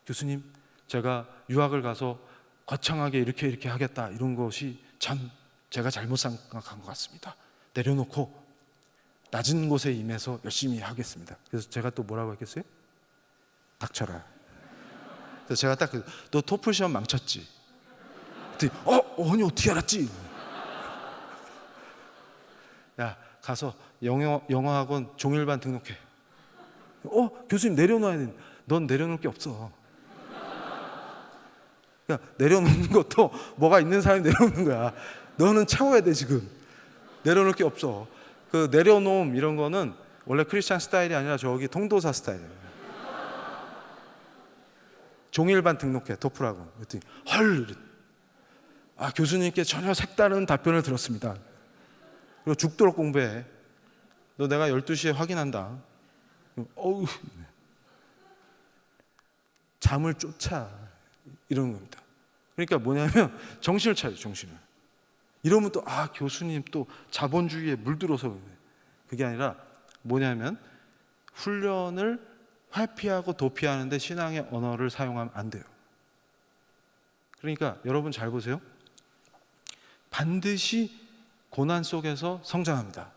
교수님, 제가 유학을 가서 거창하게 이렇게 하겠다, 이런 것이 참 제가 잘못 생각한 것 같습니다. 내려놓고 낮은 곳에 임해서 열심히 하겠습니다. 그래서 제가 또 뭐라고 했겠어요? 닥쳐라. 그래서 제가 딱 너 토플 시험 망쳤지? 그랬더니 아니 어떻게 알았지? 야, 가서 영어학원 종일반 등록해. 교수님 내려놔야 돼. 넌 내려놓을 게 없어. 그러니까 내려놓는 것도 뭐가 있는 사람이 내려놓는 거야. 너는 채워야 돼. 지금 내려놓을 게 없어. 그 내려놓음 이런 거는 원래 크리스찬 스타일이 아니라 저기 통도사 스타일이에요. 종일반 등록해 토플하고. 그랬더니 헐, 교수님께 전혀 색다른 답변을 들었습니다. 그리고 죽도록 공부해. 너 내가 12시에 확인한다. 어우, 잠을 쫓아 이러는 겁니다. 그러니까 뭐냐면 정신을 차려, 정신을. 이러면 또 교수님 또 자본주의에 물들어서 그래. 그게 아니라 뭐냐면 훈련을 회피하고 도피하는데 신앙의 언어를 사용하면 안 돼요. 그러니까 여러분 잘 보세요. 반드시 고난 속에서 성장합니다.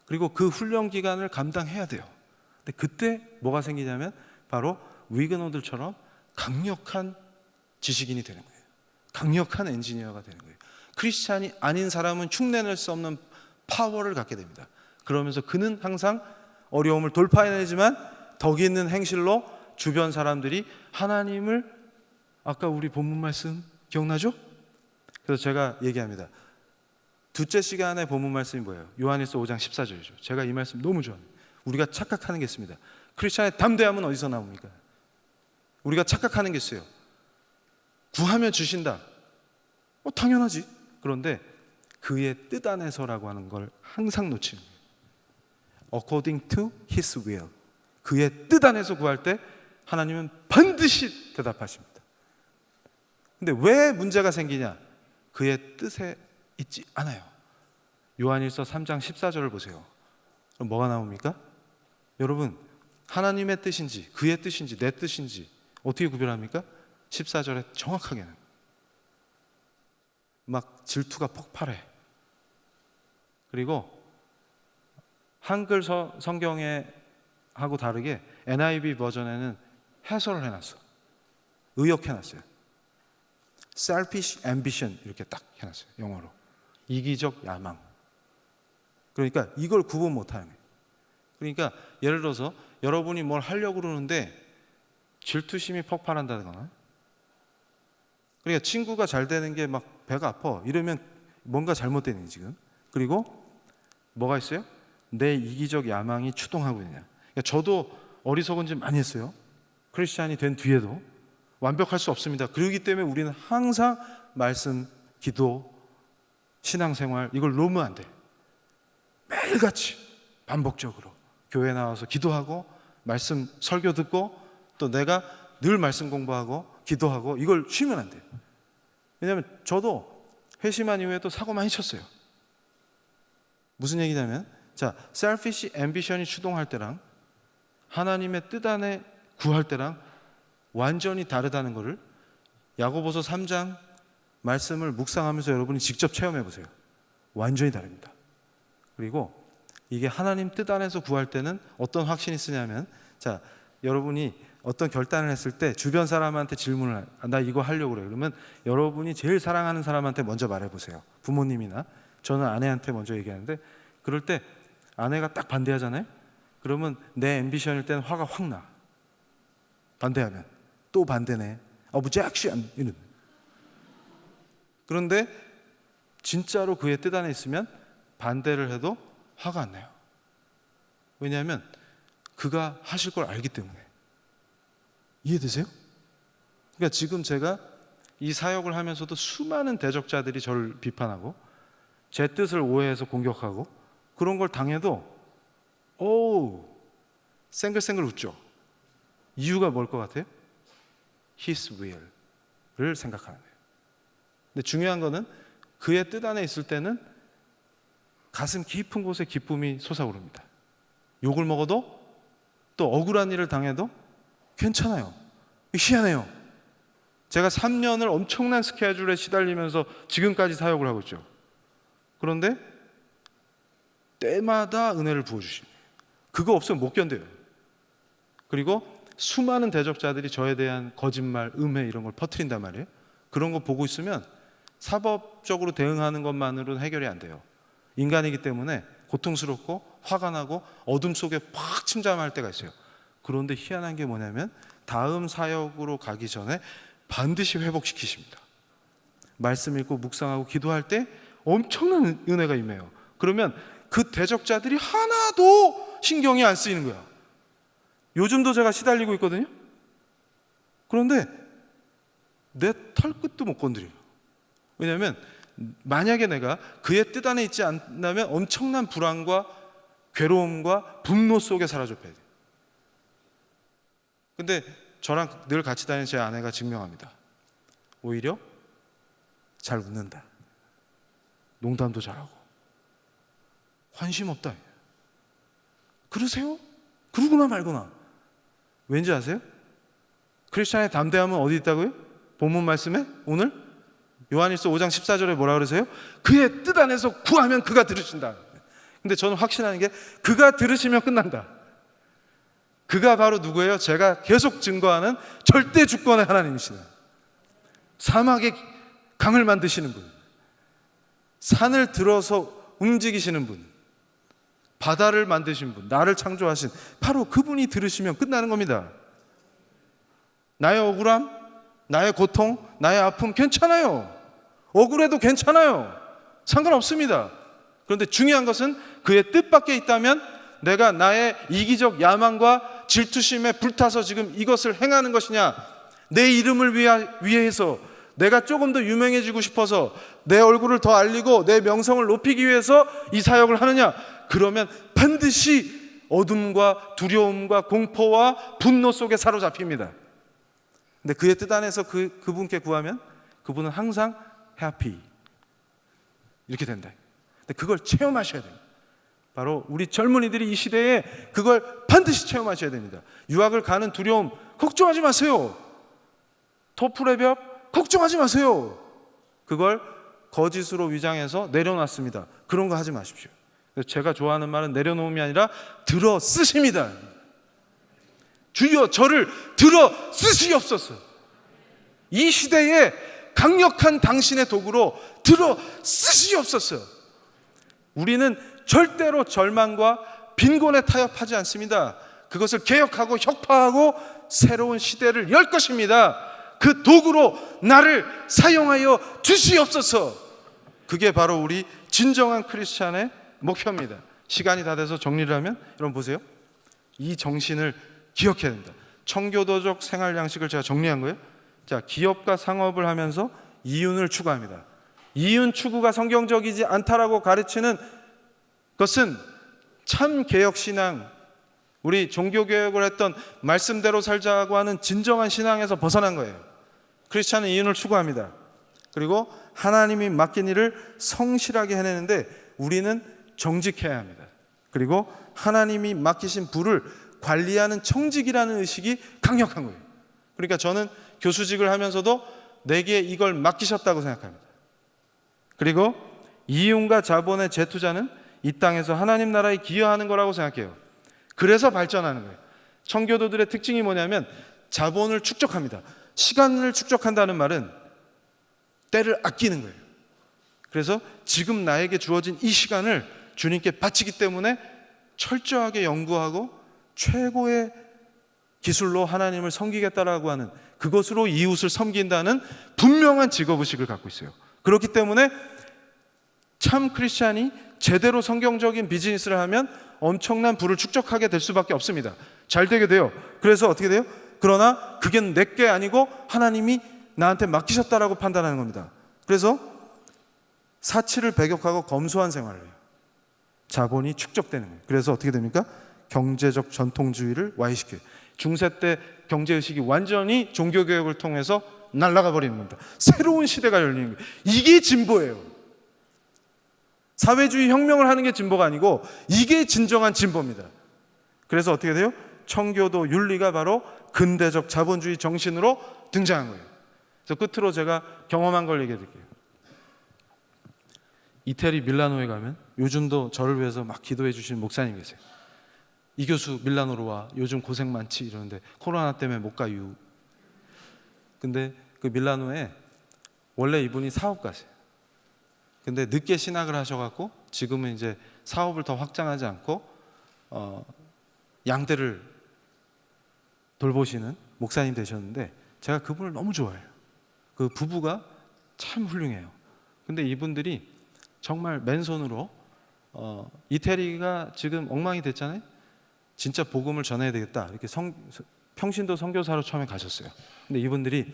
그리고 그 훈련 기간을 감당해야 돼요. 근데 그때 뭐가 생기냐면 바로 위그노들처럼 강력한 지식인이 되는 거예요. 강력한 엔지니어가 되는 거예요. 크리스찬이 아닌 사람은 흉내낼 수 없는 파워를 갖게 됩니다. 그러면서 그는 항상 어려움을 돌파해내지만 덕이 있는 행실로 주변 사람들이 하나님을, 아까 우리 본문 말씀 기억나죠? 그래서 제가 얘기합니다. 둘째 시간에 본문 말씀이 뭐예요? 요한일서 5장 14절이죠. 제가 이 말씀 너무 좋아해요. 우리가 착각하는 게 있습니다. 크리스찬의 담대함은 어디서 나옵니까? 우리가 착각하는 게 있어요. 구하면 주신다. 당연하지. 그런데 그의 뜻 안에서라고 하는 걸 항상 놓치는 거예요. According to His will. 그의 뜻 안에서 구할 때 하나님은 반드시 대답하십니다. 근데 왜 문제가 생기냐? 그의 뜻에 있지 않아요. 요한일서 3장 14절을 보세요. 그럼 뭐가 나옵니까? 여러분, 하나님의 뜻인지 그의 뜻인지 내 뜻인지 어떻게 구별합니까? 14절에 정확하게는 막 질투가 폭발해. 그리고 한글 성경에 하고 다르게 NIV 버전에는 해설을 해놨어. 의역해놨어요. Selfish ambition 이렇게 딱 해놨어요. 영어로. 이기적 야망. 그러니까 이걸 구분 못하는 거예요. 그러니까 예를 들어서 여러분이 뭘 하려고 그러는데 질투심이 폭발한다거나, 그러니까 친구가 잘 되는 게 막 배가 아파 이러면 뭔가 잘못되는 거예요 지금. 그리고 뭐가 있어요? 내 이기적 야망이 추동하고 있냐. 그러니까 저도 어리석은 짓 많이 했어요. 크리스찬이 된 뒤에도 완벽할 수 없습니다. 그렇기 때문에 우리는 항상 말씀, 기도, 신앙생활 이걸 놓으면 안 돼. 매일같이 반복적으로 교회 나와서 기도하고 말씀 설교 듣고 또 내가 늘 말씀 공부하고 기도하고 이걸 쉬면 안 돼요. 왜냐하면 저도 회심한 이후에도 사고 많이 쳤어요. 무슨 얘기냐면 selfish ambition이 추동할 때랑 하나님의 뜻 안에 구할 때랑 완전히 다르다는 것을 야고보서 3장 말씀을 묵상하면서 여러분이 직접 체험해 보세요. 완전히 다릅니다. 그리고 이게 하나님 뜻 안에서 구할 때는 어떤 확신이 쓰냐면 여러분이 어떤 결단을 했을 때 주변 사람한테 질문을 나 이거 하려고 그래. 그러면 여러분이 제일 사랑하는 사람한테 먼저 말해보세요. 부모님이나 저는 아내한테 먼저 얘기하는데 그럴 때 아내가 딱 반대하잖아요. 그러면 내 앰비션일 때는 화가 확 나. 반대하면 또 반대네. objection 이런. 그런데 진짜로 그의 뜻 안에 있으면 반대를 해도 화가 안 나요. 왜냐하면 그가 하실 걸 알기 때문에. 이해되세요? 그러니까 지금 제가 이 사역을 하면서도 수많은 대적자들이 저를 비판하고 제 뜻을 오해해서 공격하고 그런 걸 당해도 생글생글 웃죠. 이유가 뭘 것 같아요? His will을 생각하는 거예요. 근데 중요한 거는 그의 뜻 안에 있을 때는 가슴 깊은 곳에 기쁨이 솟아오릅니다. 욕을 먹어도 또 억울한 일을 당해도 괜찮아요. 희한해요. 제가 3년을 엄청난 스케줄에 시달리면서 지금까지 사역을 하고 있죠. 그런데 때마다 은혜를 부어주십니다. 그거 없으면 못 견뎌요. 그리고 수많은 대적자들이 저에 대한 거짓말, 음해 이런 걸 퍼뜨린단 말이에요. 그런 거 보고 있으면 사법적으로 대응하는 것만으로는 해결이 안 돼요. 인간이기 때문에 고통스럽고 화가 나고 어둠 속에 팍 침잠할 때가 있어요. 그런데 희한한 게 뭐냐면 다음 사역으로 가기 전에 반드시 회복시키십니다. 말씀 읽고 묵상하고 기도할 때 엄청난 은혜가 임해요. 그러면 그 대적자들이 하나도 신경이 안 쓰이는 거야. 요즘도 제가 시달리고 있거든요. 그런데 내 털끝도 못 건드려요. 왜냐하면 만약에 내가 그의 뜻 안에 있지 않다면 엄청난 불안과 괴로움과 분노 속에 사라져 봐야 돼요. 근데 저랑 늘 같이 다니는 제 아내가 증명합니다. 오히려 잘 웃는다. 농담도 잘하고. 관심 없다. 그러세요? 그러거나 말거나. 왠지 아세요? 크리스찬의 담대함은 어디 있다고요? 본문 말씀에 오늘 요한일서 5장 14절에 뭐라 그러세요? 그의 뜻 안에서 구하면 그가 들으신다. 근데 저는 확신하는 게 그가 들으시면 끝난다. 그가 바로 누구예요? 제가 계속 증거하는 절대 주권의 하나님이시다. 사막에 강을 만드시는 분, 산을 들어서 움직이시는 분, 바다를 만드신 분, 나를 창조하신 바로 그분이 들으시면 끝나는 겁니다. 나의 억울함, 나의 고통, 나의 아픔 괜찮아요. 억울해도 괜찮아요. 상관없습니다. 그런데 중요한 것은 그의 뜻밖에 있다면 내가 나의 이기적 야망과 질투심에 불타서 지금 이것을 행하는 것이냐, 내 이름을 위해서 내가 조금 더 유명해지고 싶어서 내 얼굴을 더 알리고 내 명성을 높이기 위해서 이 사역을 하느냐, 그러면 반드시 어둠과 두려움과 공포와 분노 속에 사로잡힙니다. 근데 그의 뜻 안에서 그분께 구하면 그분은 항상 해피 이렇게 된다. 근데 그걸 체험하셔야 돼요. 바로 우리 젊은이들이 이 시대에 그걸 반드시 체험하셔야 됩니다. 유학을 가는 두려움 걱정하지 마세요. 토플의 벽 걱정하지 마세요. 그걸 거짓으로 위장해서 내려놨습니다. 그런 거 하지 마십시오. 제가 좋아하는 말은 내려놓음이 아니라 들어 쓰십니다. 주여 저를 들어 쓰시옵소서. 이 시대에 강력한 당신의 도구로 들어 쓰시옵소서. 우리는 절대로 절망과 빈곤에 타협하지 않습니다. 그것을 개혁하고 혁파하고 새로운 시대를 열 것입니다. 그 도구로 나를 사용하여 주시옵소서. 그게 바로 우리 진정한 크리스찬의 목표입니다. 시간이 다 돼서 정리를 하면 여러분 보세요. 이 정신을 기억해야 됩니다. 청교도적 생활 양식을 제가 정리한 거예요. 자, 기업과 상업을 하면서 이윤을 추구합니다. 이윤 추구가 성경적이지 않다라고 가르치는 것은 참 개혁신앙, 우리 종교개혁을 했던 말씀대로 살자고 하는 진정한 신앙에서 벗어난 거예요. 크리스찬은 이윤을 추구합니다. 그리고 하나님이 맡긴 일을 성실하게 해내는데 우리는 정직해야 합니다. 그리고 하나님이 맡기신 부를 관리하는 청직이라는 의식이 강력한 거예요. 그러니까 저는 교수직을 하면서도 내게 이걸 맡기셨다고 생각합니다. 그리고 이윤과 자본의 재투자는 이 땅에서 하나님 나라에 기여하는 거라고 생각해요. 그래서 발전하는 거예요. 청교도들의 특징이 뭐냐면 자본을 축적합니다. 시간을 축적한다는 말은 때를 아끼는 거예요. 그래서 지금 나에게 주어진 이 시간을 주님께 바치기 때문에 철저하게 연구하고 최고의 기술로 하나님을 섬기겠다라고 하는, 그것으로 이웃을 섬긴다는 분명한 직업의식을 갖고 있어요. 그렇기 때문에 참 크리스찬이 제대로 성경적인 비즈니스를 하면 엄청난 부를 축적하게 될 수밖에 없습니다. 잘 되게 돼요. 그래서 어떻게 돼요? 그러나 그게 내게 아니고 하나님이 나한테 맡기셨다라고 판단하는 겁니다. 그래서 사치를 배격하고 검소한 생활을 해요. 자본이 축적되는 거예요. 그래서 어떻게 됩니까? 경제적 전통주의를 와해시켜요. 중세 때 경제의식이 완전히 종교개혁을 통해서 날아가 버리는 겁니다. 새로운 시대가 열리는 거예요. 이게 진보예요. 사회주의 혁명을 하는 게 진보가 아니고 이게 진정한 진보입니다. 그래서 어떻게 돼요? 청교도 윤리가 바로 근대적 자본주의 정신으로 등장한 거예요. 그래서 끝으로 제가 경험한 걸 얘기해 드릴게요. 이태리 밀라노에 가면 요즘도 저를 위해서 막 기도해 주시는 목사님 계세요. 이 교수 밀라노로 와, 요즘 고생 많지 이러는데 코로나 때문에 못 가요. 근데 그 밀라노에 원래 이분이 사업가세요. 근데 늦게 신학을 하셔갖고 지금은 이제 사업을 더 확장하지 않고 양떼를 돌보시는 목사님 되셨는데 제가 그분을 너무 좋아해요. 그 부부가 참 훌륭해요. 근데 이분들이 정말 맨손으로 이태리가 지금 엉망이 됐잖아요. 진짜 복음을 전해야 되겠다. 이렇게 평신도 선교사로 처음에 가셨어요. 근데 이분들이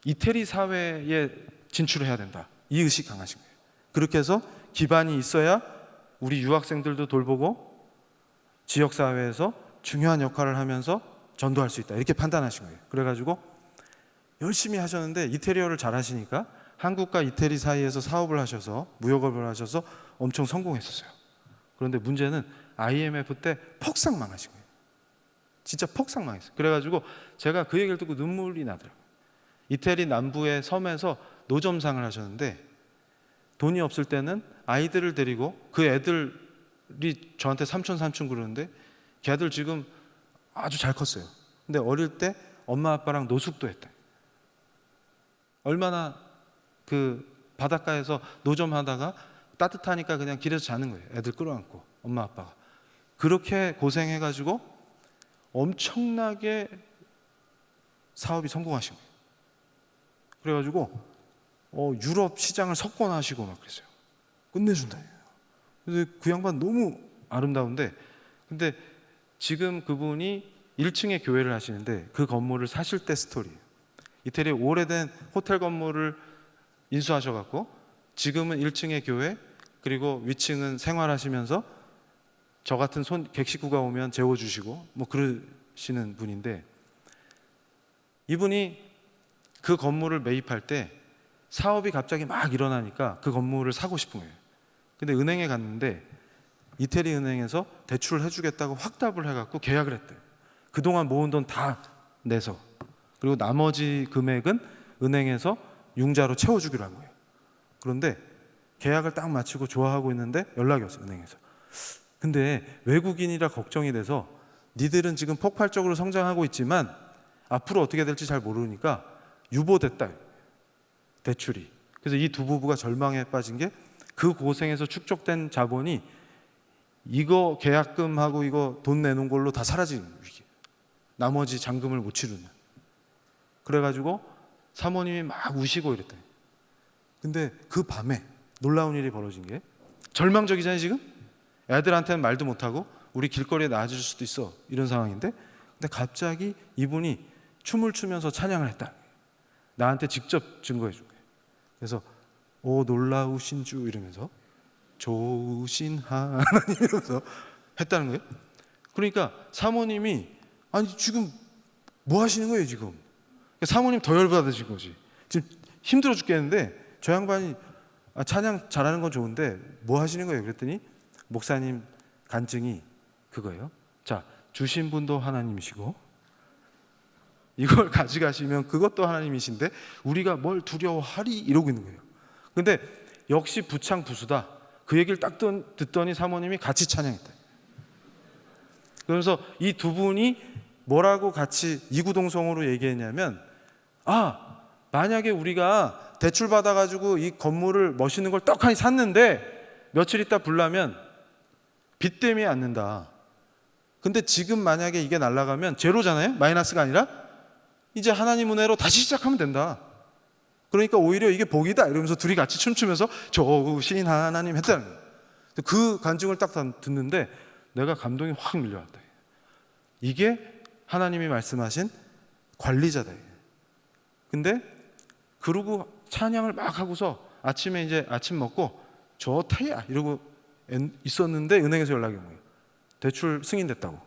이태리 사회에 진출을 해야 된다. 이 의식 강하신 거예요. 그렇게 해서 기반이 있어야 우리 유학생들도 돌보고 지역사회에서 중요한 역할을 하면서 전도할 수 있다. 이렇게 판단하신 거예요. 그래가지고 열심히 하셨는데 이태리어를 잘 하시니까 한국과 이태리 사이에서 사업을 하셔서 무역업을 하셔서 엄청 성공했었어요. 그런데 문제는 IMF 때 폭삭 망하신 거예요. 진짜 폭삭 망했어요. 그래가지고 제가 그 얘기를 듣고 눈물이 나더라고요. 이태리 남부의 섬에서 노점상을 하셨는데 돈이 없을 때는 아이들을 데리고 그 애들이 저한테 삼촌 그러는데 걔들 지금 아주 잘 컸어요. 근데 어릴 때 엄마 아빠랑 노숙도 했대. 얼마나 그 바닷가에서 노점하다가 따뜻하니까 그냥 길에서 자는 거예요. 애들 끌어안고 엄마 아빠가. 그렇게 고생해가지고 엄청나게 사업이 성공하신 거예요. 그래가지고 유럽 시장을 석권하시고 막 그랬어요. 끝내준다. 그래서 그 양반 너무 아름다운데, 근데 지금 그분이 1층에 교회를 하시는데 그 건물을 사실 때 스토리예요. 이태리 오래된 호텔 건물을 인수하셔갖고 지금은 1층에 교회, 그리고 위층은 생활하시면서 저 같은 객식구가 오면 재워주시고 뭐 그러시는 분인데, 이분이 그 건물을 매입할 때 사업이 갑자기 막 일어나니까 그 건물을 사고 싶은 거예요. 근데 은행에 갔는데 이태리 은행에서 대출을 해주겠다고 확답을 해갖고 계약을 했대요. 그동안 모은 돈 다 내서, 그리고 나머지 금액은 은행에서 융자로 채워주기로 한 거예요. 그런데 계약을 딱 마치고 좋아하고 있는데 연락이 왔어요, 은행에서. 근데 외국인이라 걱정이 돼서 니들은 지금 폭발적으로 성장하고 있지만 앞으로 어떻게 될지 잘 모르니까 유보됐다, 대출이. 그래서 이 두 부부가 절망에 빠진 게 그 고생에서 축적된 자본이 이거 계약금하고 이거 돈 내놓은 걸로 다 사라지는 위기. 나머지 잔금을 못 치르는. 그래가지고 사모님이 막 우시고 이랬대. 근데 그 밤에 놀라운 일이 벌어진 게, 절망적이잖아요 지금. 애들한테는 말도 못하고 우리 길거리에 나와줄 수도 있어 이런 상황인데, 근데 갑자기 이분이 춤을 추면서 찬양을 했다. 나한테 직접 증거해 준 거예요. 그래서 오 놀라우신 주 이러면서 좋으신 하나님 이러면서 했다는 거예요. 그러니까 사모님이 아니 지금 뭐 하시는 거예요 지금. 그러니까 사모님 더 열받으신 거지. 지금 힘들어 죽겠는데 저 양반이 찬양 잘하는 건 좋은데 뭐 하시는 거예요. 그랬더니 목사님 간증이 그거예요. 자, 주신 분도 하나님이시고 이걸 가져가시면 그것도 하나님이신데 우리가 뭘 두려워하리 이러고 있는 거예요. 근데 역시 부창부수다. 그 얘기를 딱 듣더니 사모님이 같이 찬양했다. 그래서 이 두 분이 뭐라고 같이 이구동성으로 얘기했냐면, 만약에 우리가 대출 받아가지고 이 건물을 멋있는 걸 떡하니 샀는데 며칠 있다 불나면 빚 때문에 않는다. 근데 지금 만약에 이게 날아가면 제로잖아요. 마이너스가 아니라 이제 하나님 은혜로 다시 시작하면 된다. 그러니까 오히려 이게 복이다 이러면서 둘이 같이 춤추면서 좋으신 하나님 했다는 거예요. 그 간증을 딱 듣는데 내가 감동이 확 밀려왔다. 이게 하나님이 말씀하신 관리자다. 근데 그러고 찬양을 막 하고서 아침에 이제 아침 먹고 좋대야 이러고 있었는데 은행에서 연락이 온 거예요. 대출 승인됐다고.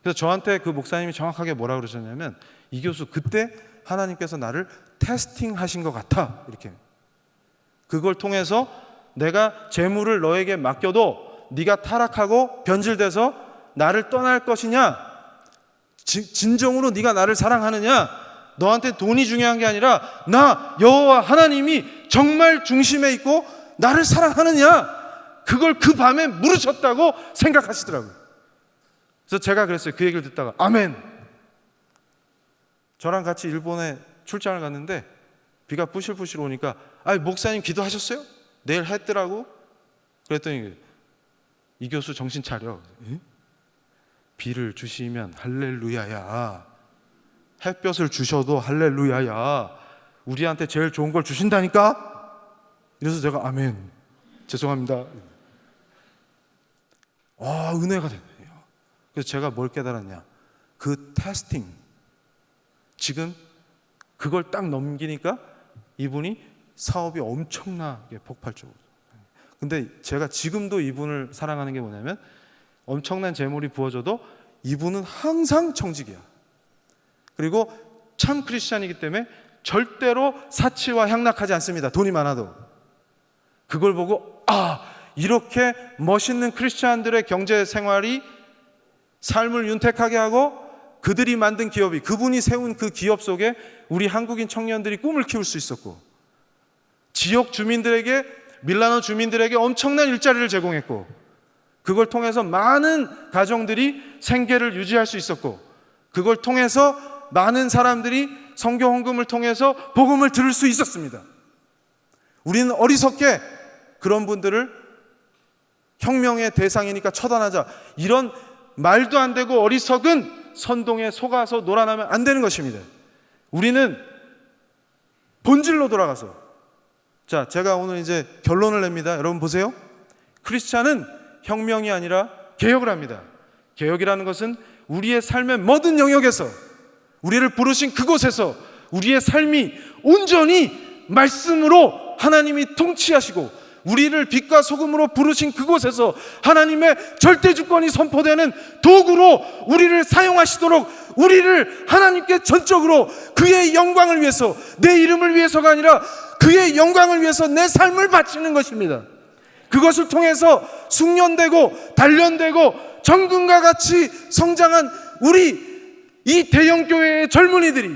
그래서 저한테 그 목사님이 정확하게 뭐라 그러셨냐면, 이 교수 그때 하나님께서 나를 테스팅하신 것 같아 이렇게. 그걸 통해서 내가 재물을 너에게 맡겨도 네가 타락하고 변질돼서 나를 떠날 것이냐, 진정으로 네가 나를 사랑하느냐, 너한테 돈이 중요한 게 아니라 나 여호와 하나님이 정말 중심에 있고 나를 사랑하느냐, 그걸 그 밤에 물으셨다고 생각하시더라고요. 그래서 제가 그랬어요. 그 얘기를 듣다가 아멘. 저랑 같이 일본에 출장을 갔는데 비가 부실부실 오니까 목사님 기도하셨어요? 내일 했더라고. 그랬더니 이 교수 정신 차려. 에? 비를 주시면 할렐루야야. 햇볕을 주셔도 할렐루야야. 우리한테 제일 좋은 걸 주신다니까. 이래서 제가 아멘. 죄송합니다. 은혜가 되네요. 그래서 제가 뭘 깨달았냐, 그 테스팅, 지금 그걸 딱 넘기니까 이분이 사업이 엄청나게 폭발적으로. 근데 제가 지금도 이분을 사랑하는 게 뭐냐면, 엄청난 재물이 부어져도 이분은 항상 정직이야. 그리고 참 크리스찬이기 때문에 절대로 사치와 향락하지 않습니다. 돈이 많아도. 그걸 보고 이렇게 멋있는 크리스찬들의 경제 생활이 삶을 윤택하게 하고, 그들이 만든 기업이, 그분이 세운 그 기업 속에 우리 한국인 청년들이 꿈을 키울 수 있었고, 지역 주민들에게, 밀라노 주민들에게 엄청난 일자리를 제공했고, 그걸 통해서 많은 가정들이 생계를 유지할 수 있었고, 그걸 통해서 많은 사람들이 선교 헌금을 통해서 복음을 들을 수 있었습니다. 우리는 어리석게 그런 분들을 혁명의 대상이니까 처단하자, 이런 말도 안 되고 어리석은 선동에 속아서 놀아나면 안 되는 것입니다. 우리는 본질로 돌아가서, 자, 제가 오늘 이제 결론을 냅니다. 여러분 보세요. 크리스찬은 혁명이 아니라 개혁을 합니다. 개혁이라는 것은 우리의 삶의 모든 영역에서, 우리를 부르신 그곳에서 우리의 삶이 온전히 말씀으로 하나님이 통치하시고, 우리를 빛과 소금으로 부르신 그곳에서 하나님의 절대 주권이 선포되는 도구로 우리를 사용하시도록, 우리를 하나님께 전적으로 그의 영광을 위해서, 내 이름을 위해서가 아니라 그의 영광을 위해서 내 삶을 바치는 것입니다. 그것을 통해서 숙련되고 단련되고 정금과 같이 성장한 우리 이 대형교회의 젊은이들이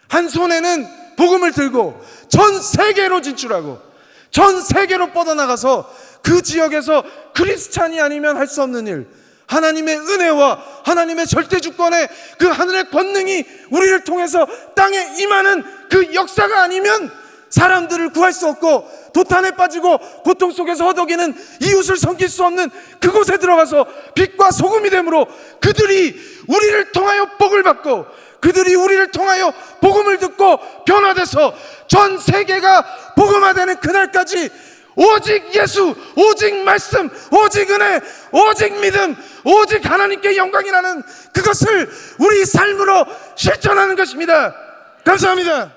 한 손에는 복음을 들고 전 세계로 진출하고 전 세계로 뻗어나가서 그 지역에서 크리스찬이 아니면 할 수 없는 일, 하나님의 은혜와 하나님의 절대 주권의 그 하늘의 권능이 우리를 통해서 땅에 임하는 그 역사가 아니면 사람들을 구할 수 없고, 도탄에 빠지고 고통 속에서 허덕이는 이웃을 섬길 수 없는 그곳에 들어가서 빛과 소금이 되므로 그들이 우리를 통하여 복을 받고, 그들이 우리를 통하여 복음을 듣고 변화돼서 전 세계가 복음화되는 그날까지 오직 예수, 오직 말씀, 오직 은혜, 오직 믿음, 오직 하나님께 영광이라는 그것을 우리 삶으로 실천하는 것입니다. 감사합니다.